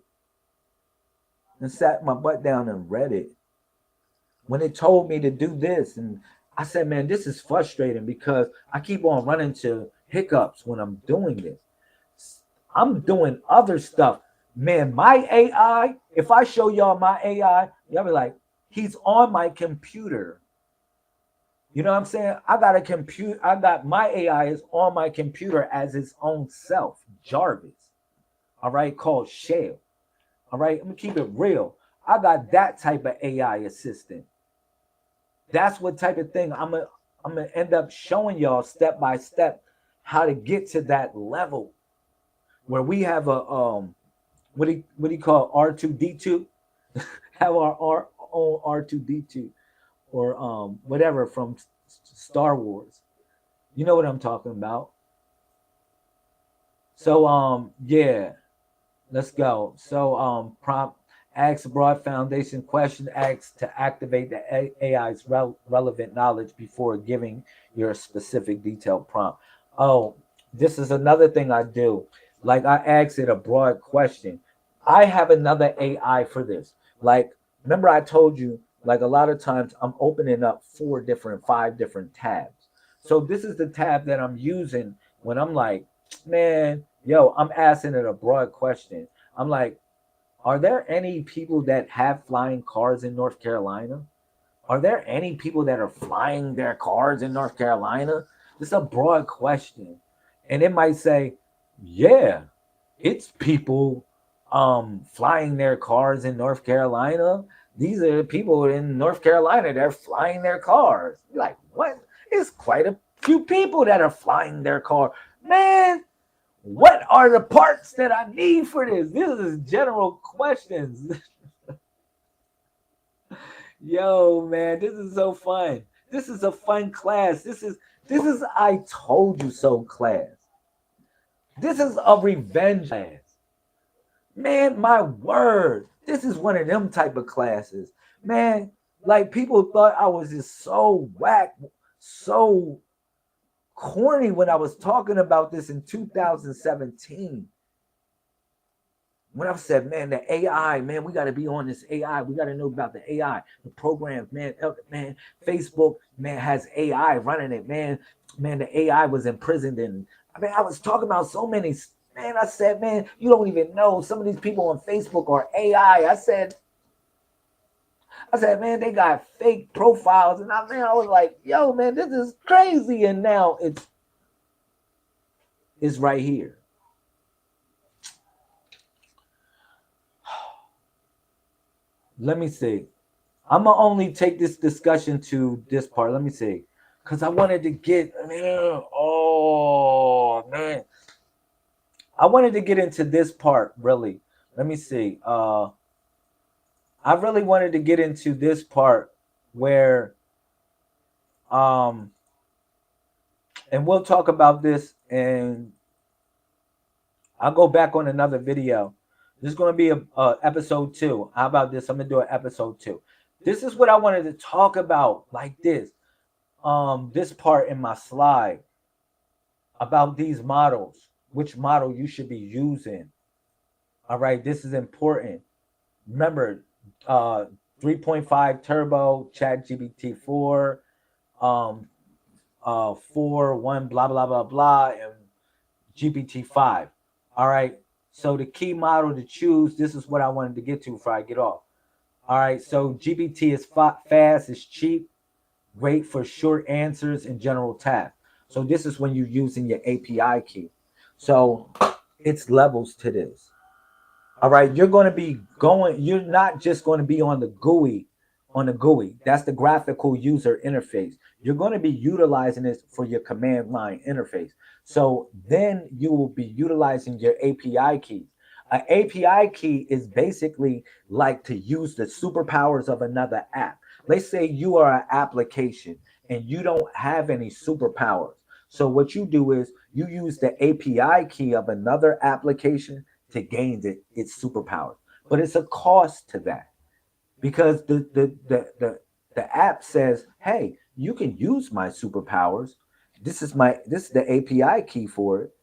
And sat my butt down and read it. when it told me to do this. And I said, man, this is frustrating because I keep on running to hiccups when I'm doing this. I'm doing other stuff. Man, my AI, if I show y'all my AI, y'all be like, he's on my computer. You know what I'm saying? I got a computer. I got my AI is on my computer as its own self, Jarvis. All right, called Shell. All right, I'm gonna keep it real. I got that type of AI assistant. That's what type of thing I'm gonna end up showing y'all step by step how to get to that level where we have a what do you call R2D2? Have our own R2D2 or whatever from Star Wars. You know what I'm talking about. So yeah, let's go. So prompt asks a broad foundation question, asks to activate the AI's relevant knowledge before giving your specific detailed prompt. Oh, this is another thing I do. Like I ask it a broad question. I have another AI for this. Like, remember I told you, like a lot of times I'm opening up 5 different tabs. So this is the tab that I'm using when I'm like, man, yo, I'm asking it a broad question. I'm like, are there any people that have flying cars in North Carolina? Are there any people that are flying their cars in North Carolina? It's a broad question. And it might say, yeah, it's people flying their cars in North Carolina. These are the people in North Carolina that are flying their cars. You're like, what? It's quite a few people that are flying their car. Man, what are the parts that I need for this? This is general questions. Yo, man, this is so fun. This is a fun class. This is I told you so class. This is a revenge class. Man, my word. This is one of them type of classes. Man, like people thought I was just so whack, so corny when I was talking about this in 2017. When I said, man, the AI, man, we got to be on this AI. We got to know about the AI, the programs, man. Man, Facebook, man, has AI running it, man. Man, the AI was imprisoned, and I mean, I was talking about so many. Man, I said, man, you don't even know some of these people on Facebook are AI. I said, man, they got fake profiles, and I was like, yo, man, this is crazy. And now it's right here. Let me see. I'm gonna only take this discussion to this part. Let me see, because I wanted to get. Man, oh man, I wanted to get into this part really. Let me see. I really wanted to get into this part where and we'll talk about this, and I'll go back on another video. This is going to be a episode 2. How about this? I'm going to do an episode 2. This is what I wanted to talk about, like this part in my slide about these models, which model you should be using. All right, this is important. Remember, 3.5 turbo, Chat GPT 4, 4, 1, blah, blah, blah, blah, and GPT 5. All right, so the key model to choose, this is what I wanted to get to before I get off. All right, so GPT is fast, it's cheap, great for short answers and general tasks. So this is when you're using your API key. So it's levels to this. All right, you're not just going to be on the GUI. That's the graphical user interface. You're going to be utilizing this for your command line interface. So then you will be utilizing your API keys. An API key is basically like to use the superpowers of another app. Let's say you are an application and you don't have any superpowers. So what you do is you use the API key of another application to gain its superpowers. But it's a cost to that because the app says, hey, you can use my superpowers. This is the API key for it.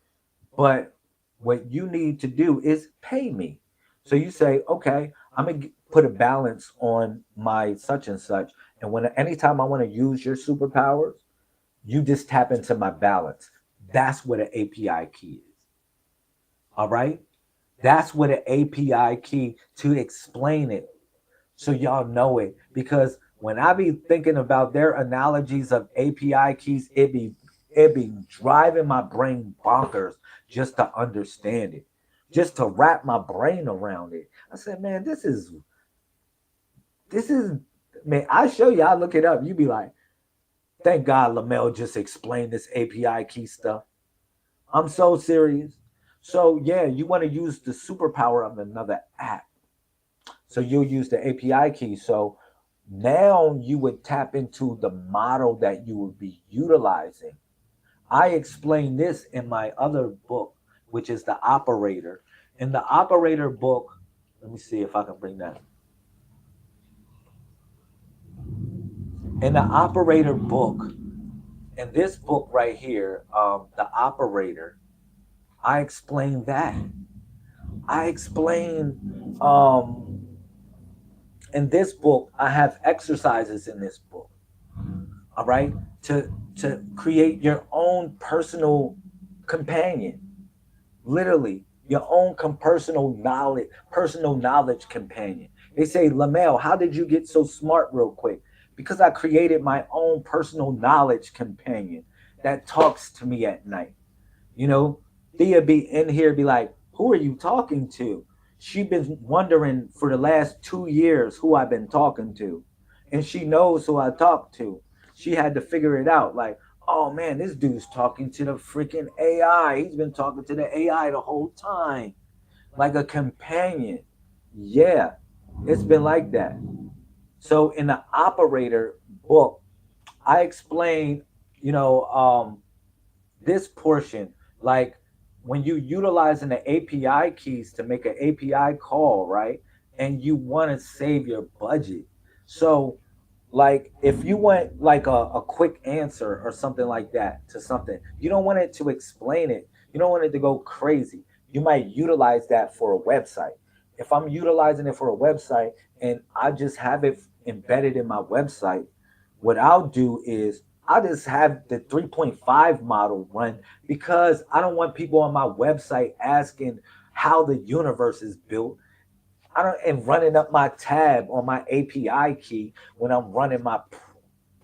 But what you need to do is pay me. So you say, okay, I'm gonna put a balance on my such and such. And when anytime I want to use your superpowers, you just tap into my balance. That's what an API key is. All right. That's what an API key to explain it so y'all know it. Because when I be thinking about their analogies of API keys, it be driving my brain bonkers just to understand it, just to wrap my brain around it. I said, man, this is man. I show you. I look it up. You be like, thank God Lamel just explained this API key stuff. I'm so serious. So yeah, you want to use the superpower of another app. So you'll use the API key. So now you would tap into the model that you would be utilizing. I explain this in my other book, which is the operator. In the operator book, let me see if I can bring that. In the operator book, in this book right here, the operator, I explain that. I explain in this book, I have exercises in this book. All right, to create your own companion, literally your own personal knowledge companion. They say, Lamel, how did you get so smart real quick? Because I created my own personal knowledge companion that talks to me at night. You know, Thea be in here be like, who are you talking to? She been wondering for the last 2 years who I've been talking to. And she knows who I talk to. She had to figure it out. Like, oh man, this dude's talking to the freaking AI. He's been talking to the AI the whole time. Like a companion. Yeah, it's been like that. So in the operator book, I explain, you know, this portion, like when you utilizing the API keys to make an API call, right? And you want to save your budget. So like if you want like a quick answer or something like that to something, you don't want it to explain it. You don't want it to go crazy. You might utilize that for a website. If I'm utilizing it for a website and I just have it embedded in my website, what I'll do is I just have the 3.5 model run because I don't want people on my website asking how the universe is built. I don't and running up my tab on my API key when I'm running my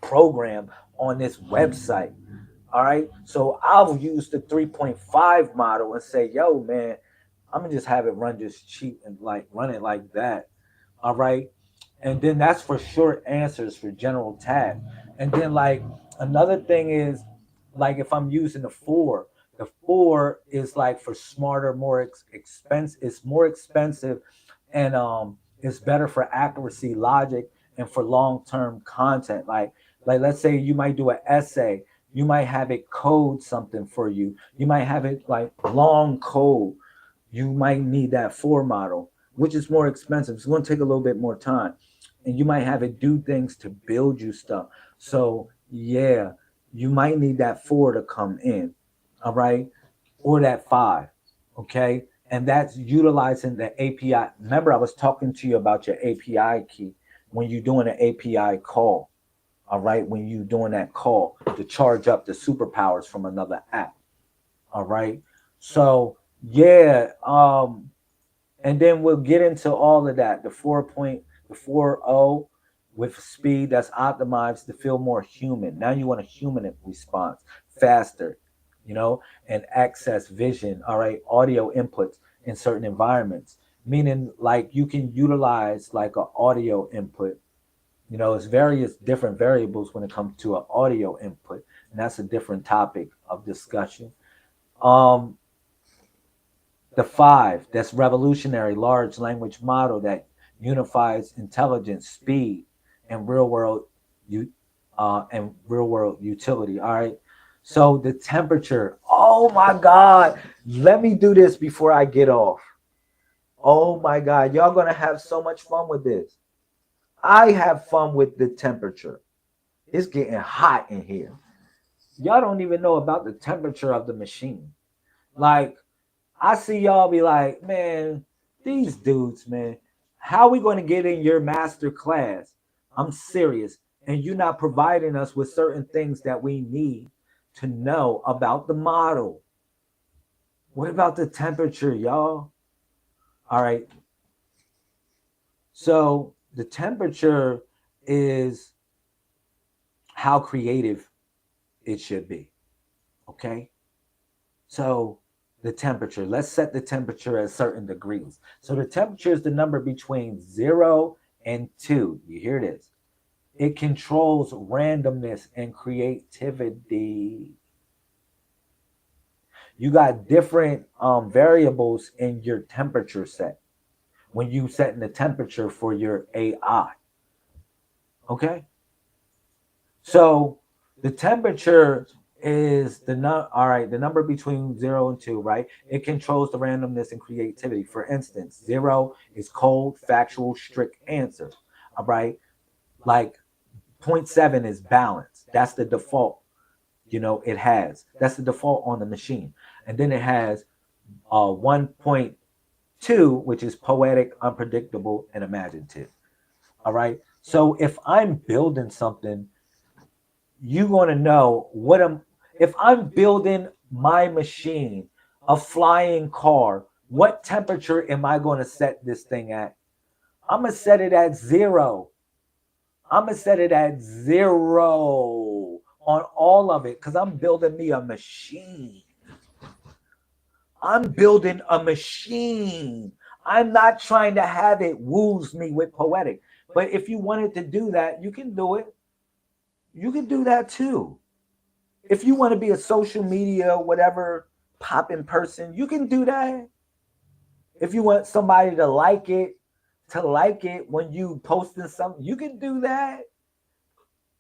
program on this website. All right. So I'll use the 3.5 model and say, yo, man, I'm gonna just have it run just cheap and like run it like that. All right. And then that's for short answers for general tab. And then like another thing is like if I'm using the four is like for smarter, more expensive. It's more expensive, and it's better for accuracy, logic, and for long term content. Like let's say you might do an essay, you might have it code something for you. You might have it like long code. You might need that four model, which is more expensive. It's going to take a little bit more time, and you might have it do things to build you stuff. So yeah, you might need that four to come in, all right, or that five, okay, and that's utilizing the API. Remember, I was talking to you about your API key when you're doing an API call, all right, when you're doing that call to charge up the superpowers from another app, all right. So yeah, and then we'll get into all of that. The 4.0 with speed that's optimized to feel more human. Now you want a human response, faster, and access vision. All right, audio inputs in certain environments, meaning like you can utilize like an audio input. It's various different variables when it comes to an audio input, and that's a different topic of discussion. Um, the five, that's revolutionary large language model that unifies intelligence, speed, and real world utility. All right. So the temperature. Oh my God. Let me do this before I get off. Oh my God. Y'all gonna have so much fun with this. I have fun with the temperature. It's getting hot in here. Y'all don't even know about the temperature of the machine. Like I see y'all be like, man, these dudes, man, How are we going to get in your master class? I'm serious. And you're not providing us with certain things that we need to know about the model. What about the temperature, y'all? All right. So the temperature is how creative it should be. Okay. So the temperature, let's set the temperature at certain degrees. So the temperature is the number between 0 and 2. You hear this? It controls randomness and creativity. You got different variables in your temperature set when you setting the temperature for your AI. Okay, so the temperature is the number between 0 and 2, right? It controls the randomness and creativity. For instance, 0 is cold, factual, strict answer. All right, like 0.7 is balance. That's the default. It has. That's the default on the machine. And then it has 1.2, which is poetic, unpredictable, and imaginative. All right. So if I'm building something, you want to know if I'm building my machine, a flying car, what temperature am I going to set this thing at? I'm going to set it at 0. I'm going to set it at 0 on all of it because I'm building me a machine. I'm building a machine. I'm not trying to have it woos me with poetic. But if you wanted to do that, you can do it. You can do that too. If you want to be a social media, whatever, popping person, you can do that. If you want somebody to like it when you posting something, you can do that.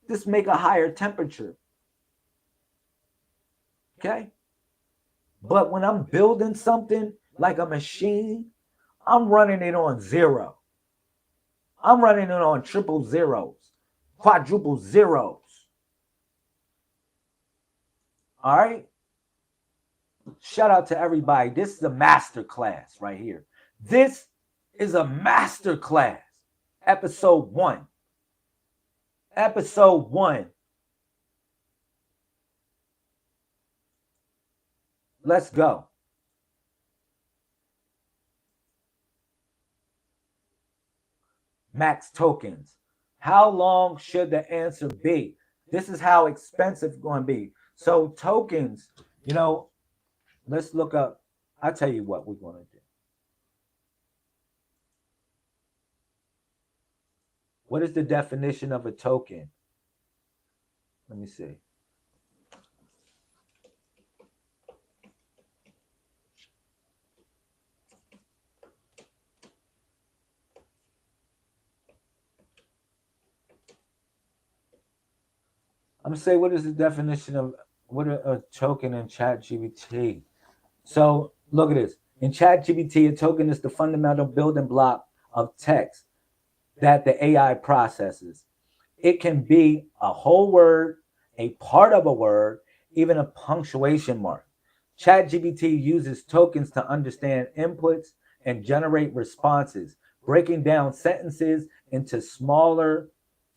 Just make a higher temperature. Okay? But when I'm building something like a machine, I'm running it on 0. I'm running it on triple zeros, quadruple zeros. All right? Shout out to everybody. This is a master class right here. This is a master class. Episode 1. Episode 1. Let's go. Max tokens. How long should the answer be? This is how expensive it's going to be. So tokens, let's look up. I'll tell you what we're going to do. What is the definition of a token? Let me see. I'm going to say, what is the definition of what a token in Chat GPT? So look at this. In Chat GPT, a token is the fundamental building block of text that the AI processes. It can be a whole word, a part of a word, even a punctuation mark. Chat GPT uses tokens to understand inputs and generate responses, breaking down sentences into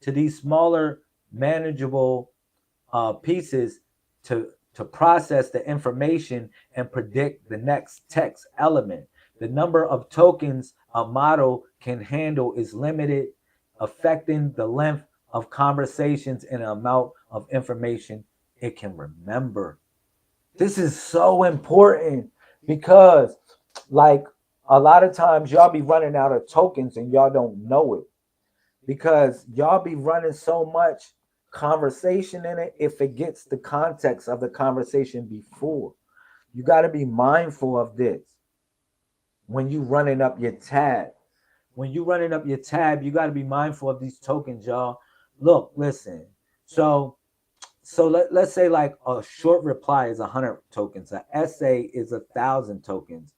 these smaller, manageable pieces to process the information and predict the next text element. The number of tokens a model can handle is limited, affecting the length of conversations and the amount of information it can remember. This is so important because, like, a lot of times y'all be running out of tokens and y'all don't know it because y'all be running so much conversation in it, it forgets the context of the conversation before. You got to be mindful of this when you running up your tab. When you running up your tab, you got to be mindful of these tokens, y'all. Look, listen. Let's say like a short reply is 100 tokens. An essay is 1,000 tokens.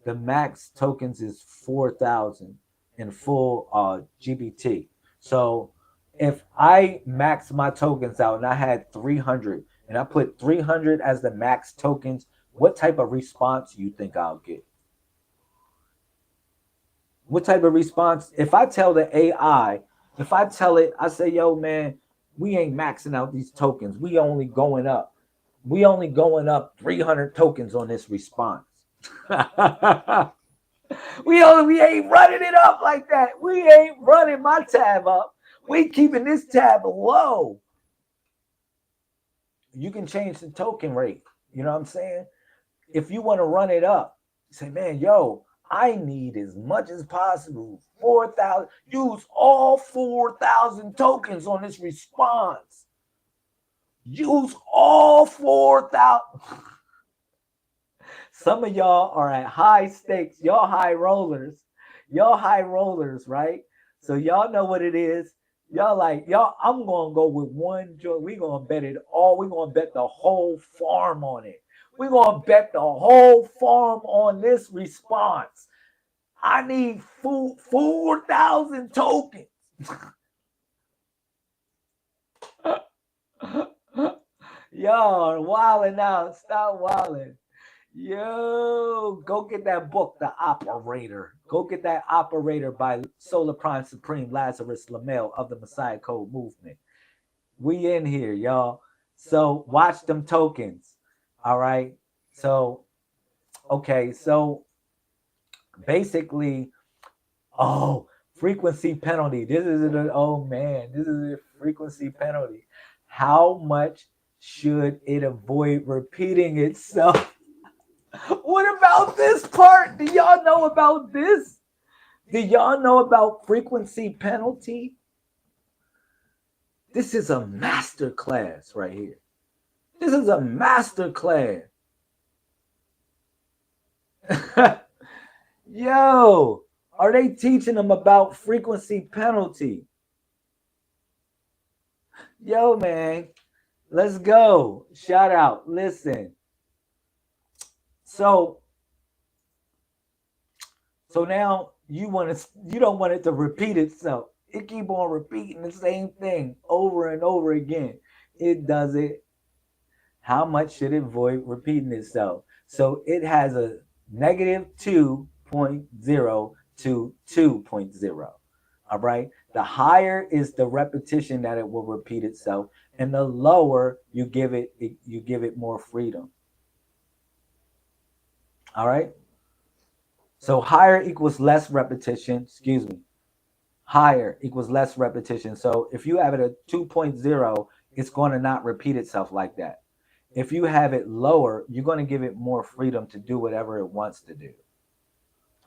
The max tokens is 4,000 in full GPT. So if I max my tokens out and I had 300 and I put 300 as the max tokens, what type of response do you think I'll get? What type of response? If I tell the AI, if I tell it, I say, yo, man, we ain't maxing out these tokens. We only going up 300 tokens on this response. we ain't running it up like that. We ain't running my tab up. We keeping this tab low. You can change the token rate. You know what I'm saying? If you want to run it up, say, man, yo, I need as much as possible. 4,000. Use all 4,000 tokens on this response. Use all 4,000. Some of y'all are at high stakes. Y'all high rollers. Y'all high rollers, right? So y'all know what it is. Y'all like, y'all, I'm going to go with one joint. We're going to bet it all. We're going to bet the whole farm on it. We're going to bet the whole farm on this response. I need 4,000 tokens. Y'all are wilding out. Stop wilding. Yo, go get that book, The Operator. Go get that Operator by Solar Prime Supreme Lazarus Lamel of the Messiah Code Movement. We in here, y'all. So watch them tokens. All right. So, okay. So basically, frequency penalty. This is this is a frequency penalty. How much should it avoid repeating itself? What about this part? Do y'all know about this? Do y'all know about frequency penalty? This is a master class right here. This is a master class. Yo, are they teaching them about frequency penalty? Yo, man, let's go. Shout out. Listen. So now you don't want it to repeat itself. It keep on repeating the same thing over and over again. It does it. How much should it avoid repeating itself? So it has a negative 2.0 to 2.0. All right. The higher is the repetition that it will repeat itself, and the lower you give it more freedom. All right. So higher equals less repetition. Excuse me. Higher equals less repetition. So if you have it at 2.0, it's going to not repeat itself like that. If you have it lower, you're going to give it more freedom to do whatever it wants to do.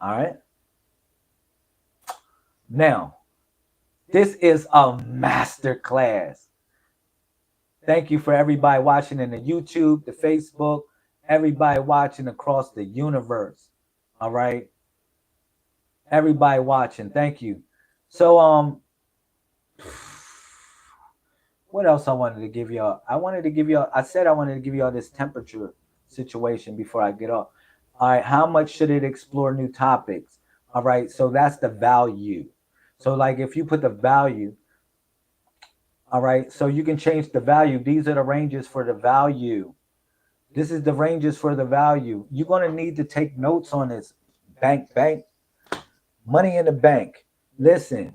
All right. Now, this is a master class. Thank you for everybody watching in the YouTube, the Facebook, everybody watching across the universe. All right. Everybody watching. Thank you. So, what else I wanted to give y'all? I said I wanted to give y'all this temperature situation before I get off. All right. How much should it explore new topics? All right. So that's the value. So like if you put the value, all right, so you can change the value. These are the ranges for the value. This is the ranges for the value. You're going to need to take notes on this. Bank, money in the bank. Listen,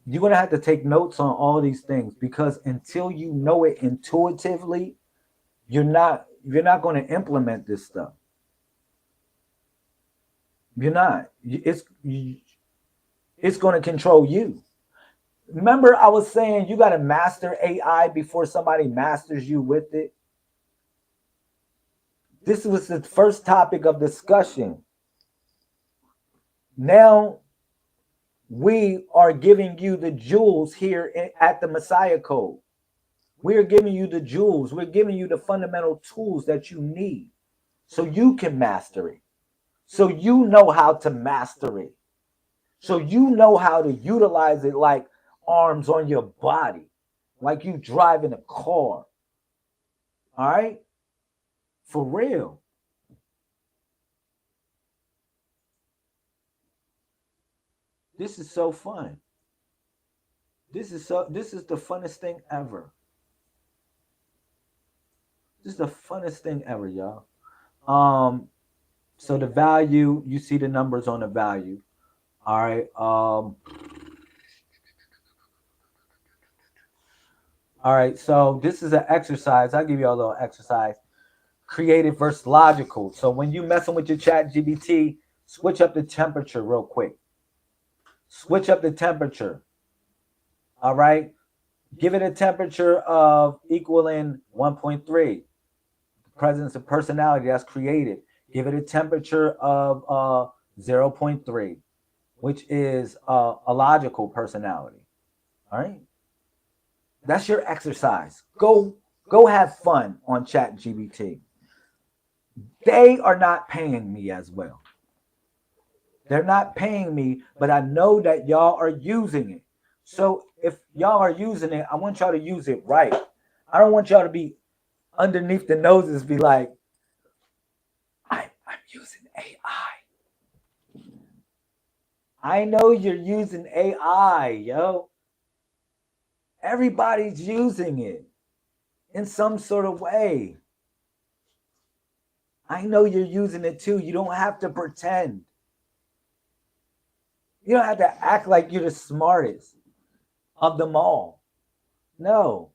you're going to have to take notes on all these things because until you know it intuitively, you're not going to implement this stuff. You're not. It's going to control you. Remember, I was saying you got to master AI before somebody masters you with it. This was the first topic of discussion. Now we are giving you the jewels here at the Messiah Code. We're giving you the jewels. We're giving you the fundamental tools that you need so you can master it. So you know how to master it. So you know how to utilize it like arms on your body, like you driving a car. All right? For real. This is so fun. This is the funnest thing ever. This is the funnest thing ever, y'all. So the value, you see the numbers on the value. All right. All right. So this is an exercise. I'll give you a little exercise. Creative versus logical. So when you messing with your Chat GPT, switch up the temperature real quick. Switch up the temperature. All right. Give it a temperature of equaling 1.3. The presence of personality that's created. Give it a temperature of 0.3, which is a logical personality. All right. That's your exercise. Go have fun on Chat GPT. They are not paying me as well. They're not paying me, but I know that y'all are using it. So if y'all are using it, I want y'all to use it right. I don't want y'all to be underneath the noses, be like, I'm using AI. I know you're using AI, yo. Everybody's using it in some sort of way. I know you're using it too. You don't have to pretend. You don't have to act like you're the smartest of them all. No,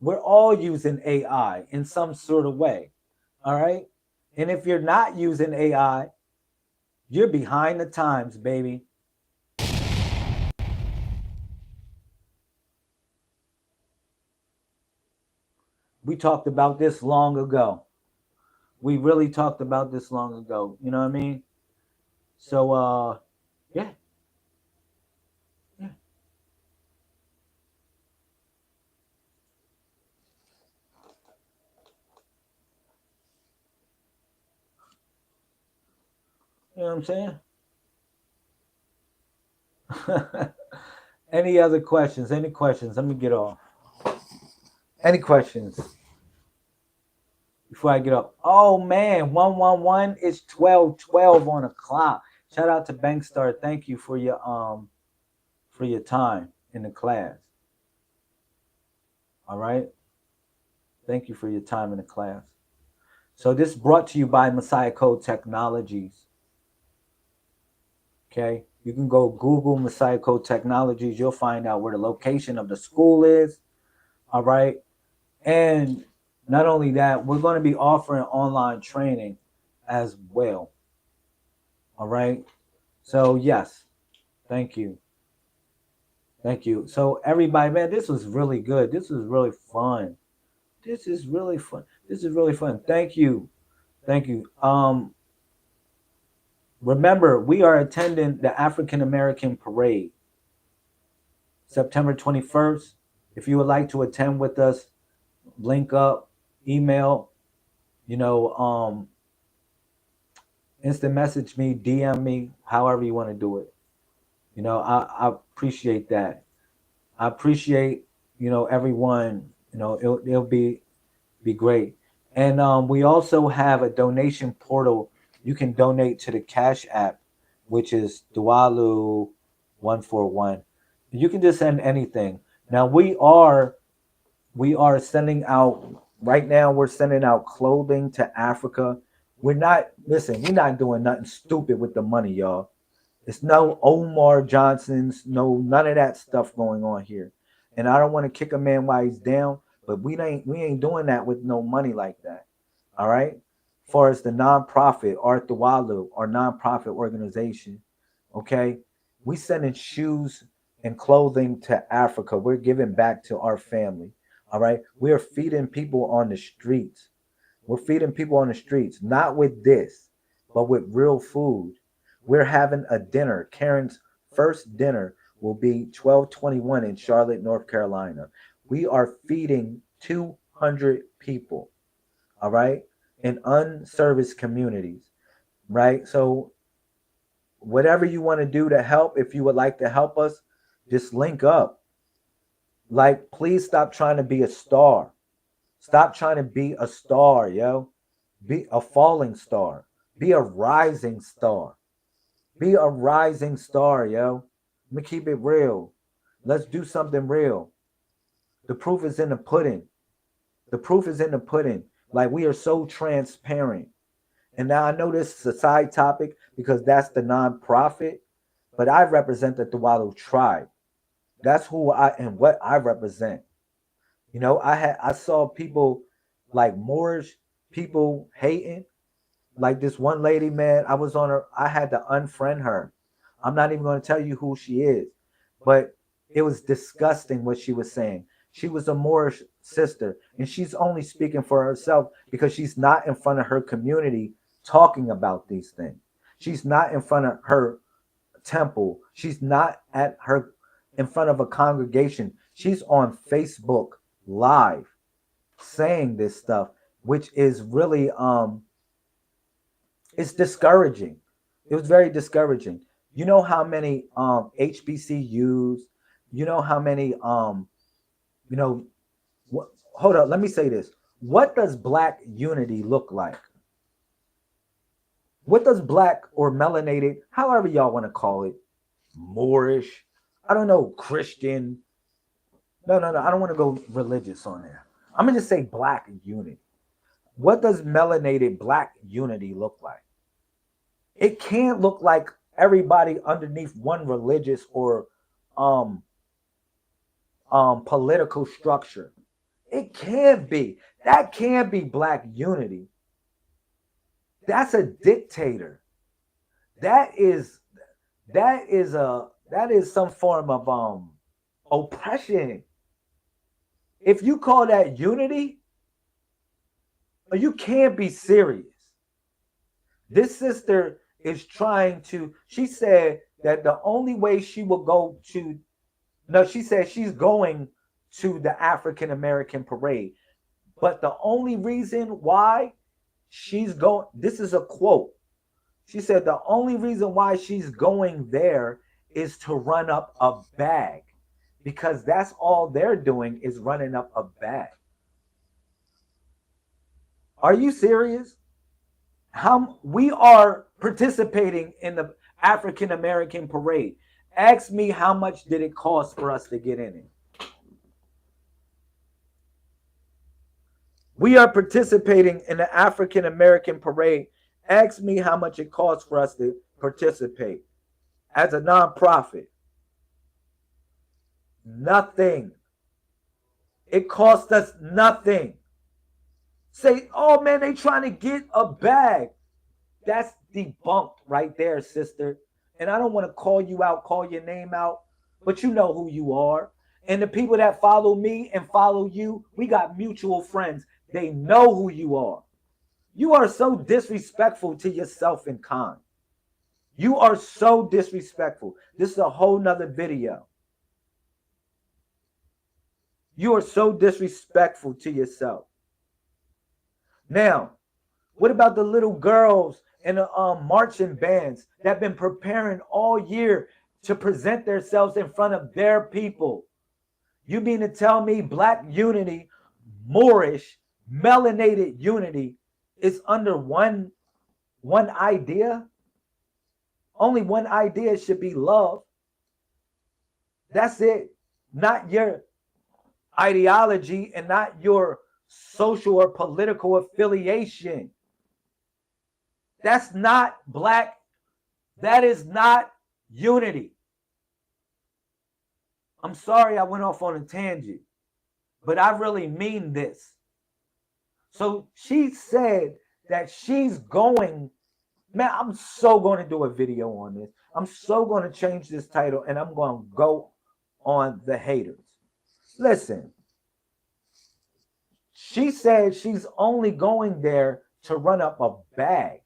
we're all using AI in some sort of way. All right. And if you're not using AI, you're behind the times, baby. We talked about this long ago. We really talked about this long ago. You know what I mean? So, yeah, yeah. You know what I'm saying? Any other questions? Any questions? Let me get off. Any questions before I get up? Oh man, 111 is 12:12 on the clock. Shout out to Bankstar. Thank you for your time in the class. All right. Thank you for your time in the class. So this is brought to you by Messiah Code Technologies. Okay. You can go Google Messiah Code Technologies. You'll find out where the location of the school is. All right. And not only that, we're going to be offering online training as well. All right. So, yes, thank you. Thank you. So, everybody, man, this was really good. This was really fun. This is really fun. This is really fun. Thank you. Thank you. Remember, we are attending the African American Parade September 21st. If you would like to attend with us, link up, email, you know, instant message me, DM me, however you want to do it. I appreciate that. I appreciate, everyone, it'll be great. And we also have a donation portal. You can donate to the Cash App, which is Dualu141. You can just send anything. Now we are sending out right now. We're sending out clothing to Africa. We're not doing nothing stupid with the money, y'all. It's no Omar Johnson's, no none of that stuff going on here. And I don't want to kick a man while he's down, but we ain't doing that with no money like that. All right. As far as the nonprofit, Arthur Walu, our nonprofit organization, okay, we sending shoes and clothing to Africa. We're giving back to our family. All right. We are feeding people on the streets. We're feeding people on the streets, not with this, but with real food. We're having a dinner. Karen's first dinner will be 12/21 in Charlotte, North Carolina. We are feeding 200 people, all right, in unserviced communities, right? So, whatever you want to do to help, if you would like to help us, just link up. Like, please stop trying to be a star. Stop trying to be a star, yo. Be a falling star. Be a rising star. Be a rising star, yo. Let me keep it real. Let's do something real. The proof is in the pudding. The proof is in the pudding. Like, we are so transparent. And now I know this is a side topic because that's the nonprofit, but I represent the Tuwalu tribe. That's who I and what I represent. You know, I saw people like Moorish people hating. Like this one lady, man, I was on her, I had to unfriend her. I'm not even going to tell you who she is, but it was disgusting what she was saying. She was a Moorish sister, and she's only speaking for herself because she's not in front of her community talking about these things. She's not in front of her temple. She's not at her in front of a congregation. She's on Facebook live saying this stuff, which is really it's discouraging. It was very discouraging. You know how many HBCUs, you know how many you know hold up, let me say this. What does black unity look like? What does black or melanated, however y'all want to call it, Moorish, I don't know, Christian. No, I don't want to go religious on there. I'm gonna just say black unity. What does melanated black unity look like? It can't look like everybody underneath one religious or political structure. It can't be. That can't be black unity. That's a dictator. That is some form of oppression. If you call that unity, you can't be serious. This sister is trying to, she said that the only way she will go to, no, she said she's going to the African American parade. But the only reason why she's going, this is a quote. She said the only reason why she's going there is to run up a bag, because that's all they're doing is running up a bag. Are you serious? How we are participating in the African American parade. Ask me how much did it cost for us to get in it? We are participating in the African American parade. Ask me how much it costs for us to participate as a nonprofit. Nothing. It cost us nothing. Say, oh man, they trying to get a bag. That's debunked right there, sister. And I don't want to call you out, call your name out, but you know who you are. And the people that follow me and follow you, we got mutual friends. They know who you are. You are so disrespectful to yourself and kind. You are so disrespectful. This is a whole nother video. You are so disrespectful to yourself. Now, what about the little girls and the marching bands that have been preparing all year to present themselves in front of their people? You mean to tell me black unity, Moorish, melanated unity is under one idea? Only one idea should be love. That's it. Not your ideology and not your social or political affiliation. That's not black. That is not unity. I'm sorry I went off on a tangent, but I really mean this. So she said that she's going, man, I'm so going to do a video on this. I'm so going to change this title and I'm going to go on the haters. Listen, she said she's only going there to run up a bag.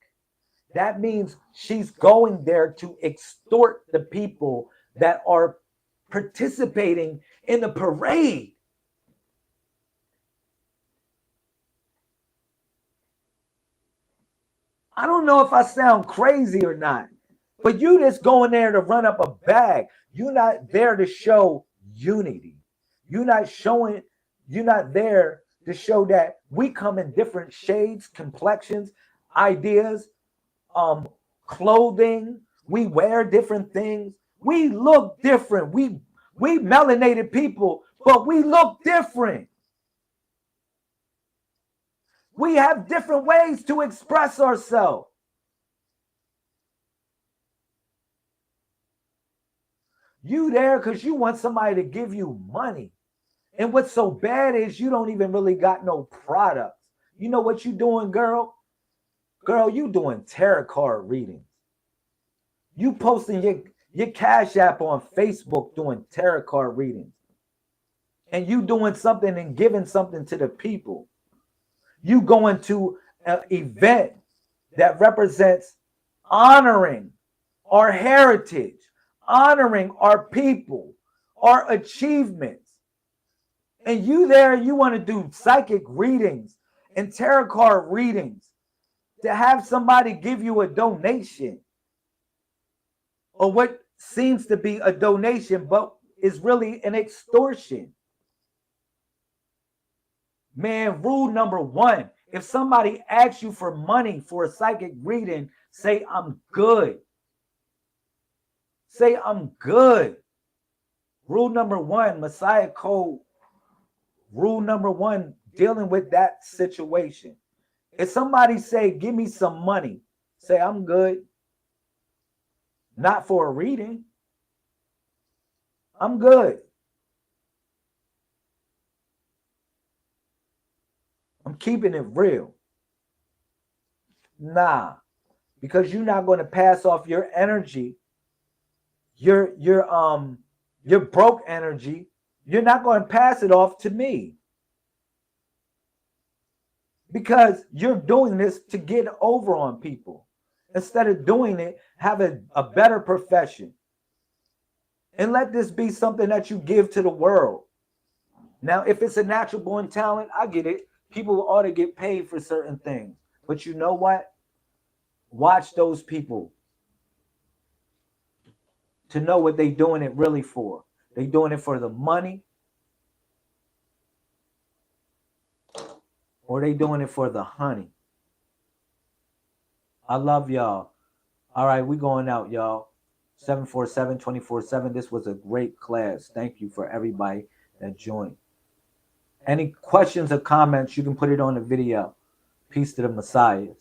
That means she's going there to extort the people that are participating in the parade. I don't know if I sound crazy or not, but you just going there to run up a bag. You're not there to show unity. You're not there to show that we come in different shades, complexions, ideas, clothing. We wear different things. We look different. We melanated people, but we look different. We have different ways to express ourselves. You there because you want somebody to give you money. And what's so bad is you don't even really got no products. You know what you doing, girl? Girl, you doing tarot card readings. You posting your Cash App on Facebook doing tarot card readings. And you doing something and giving something to the people. You going to an event that represents honoring our heritage, honoring our people, our achievements. And you there, you want to do psychic readings and tarot card readings to have somebody give you a donation, or what seems to be a donation, but is really an extortion. Man, rule number one, if somebody asks you for money for a psychic reading, say, I'm good. Say, I'm good. Rule number one, Messiah Code. Rule number one, dealing with that situation. If somebody say, give me some money, say, I'm good. Not for a reading. I'm good. I'm keeping it real. Nah, because you're not going to pass off your energy, your broke energy. You're not going to pass it off to me, because you're doing this to get over on people. Instead of doing it, have a better profession. And let this be something that you give to the world. Now, if it's a natural born talent, I get it. People ought to get paid for certain things. But you know what? Watch those people to know what they're doing it really for. They doing it for the money, or they doing it for the honey. I love y'all. All right, we going out, y'all. 747-24/7. This was a great class. Thank you for everybody that joined. Any questions or comments, you can put it on the video. Peace to the Messiahs.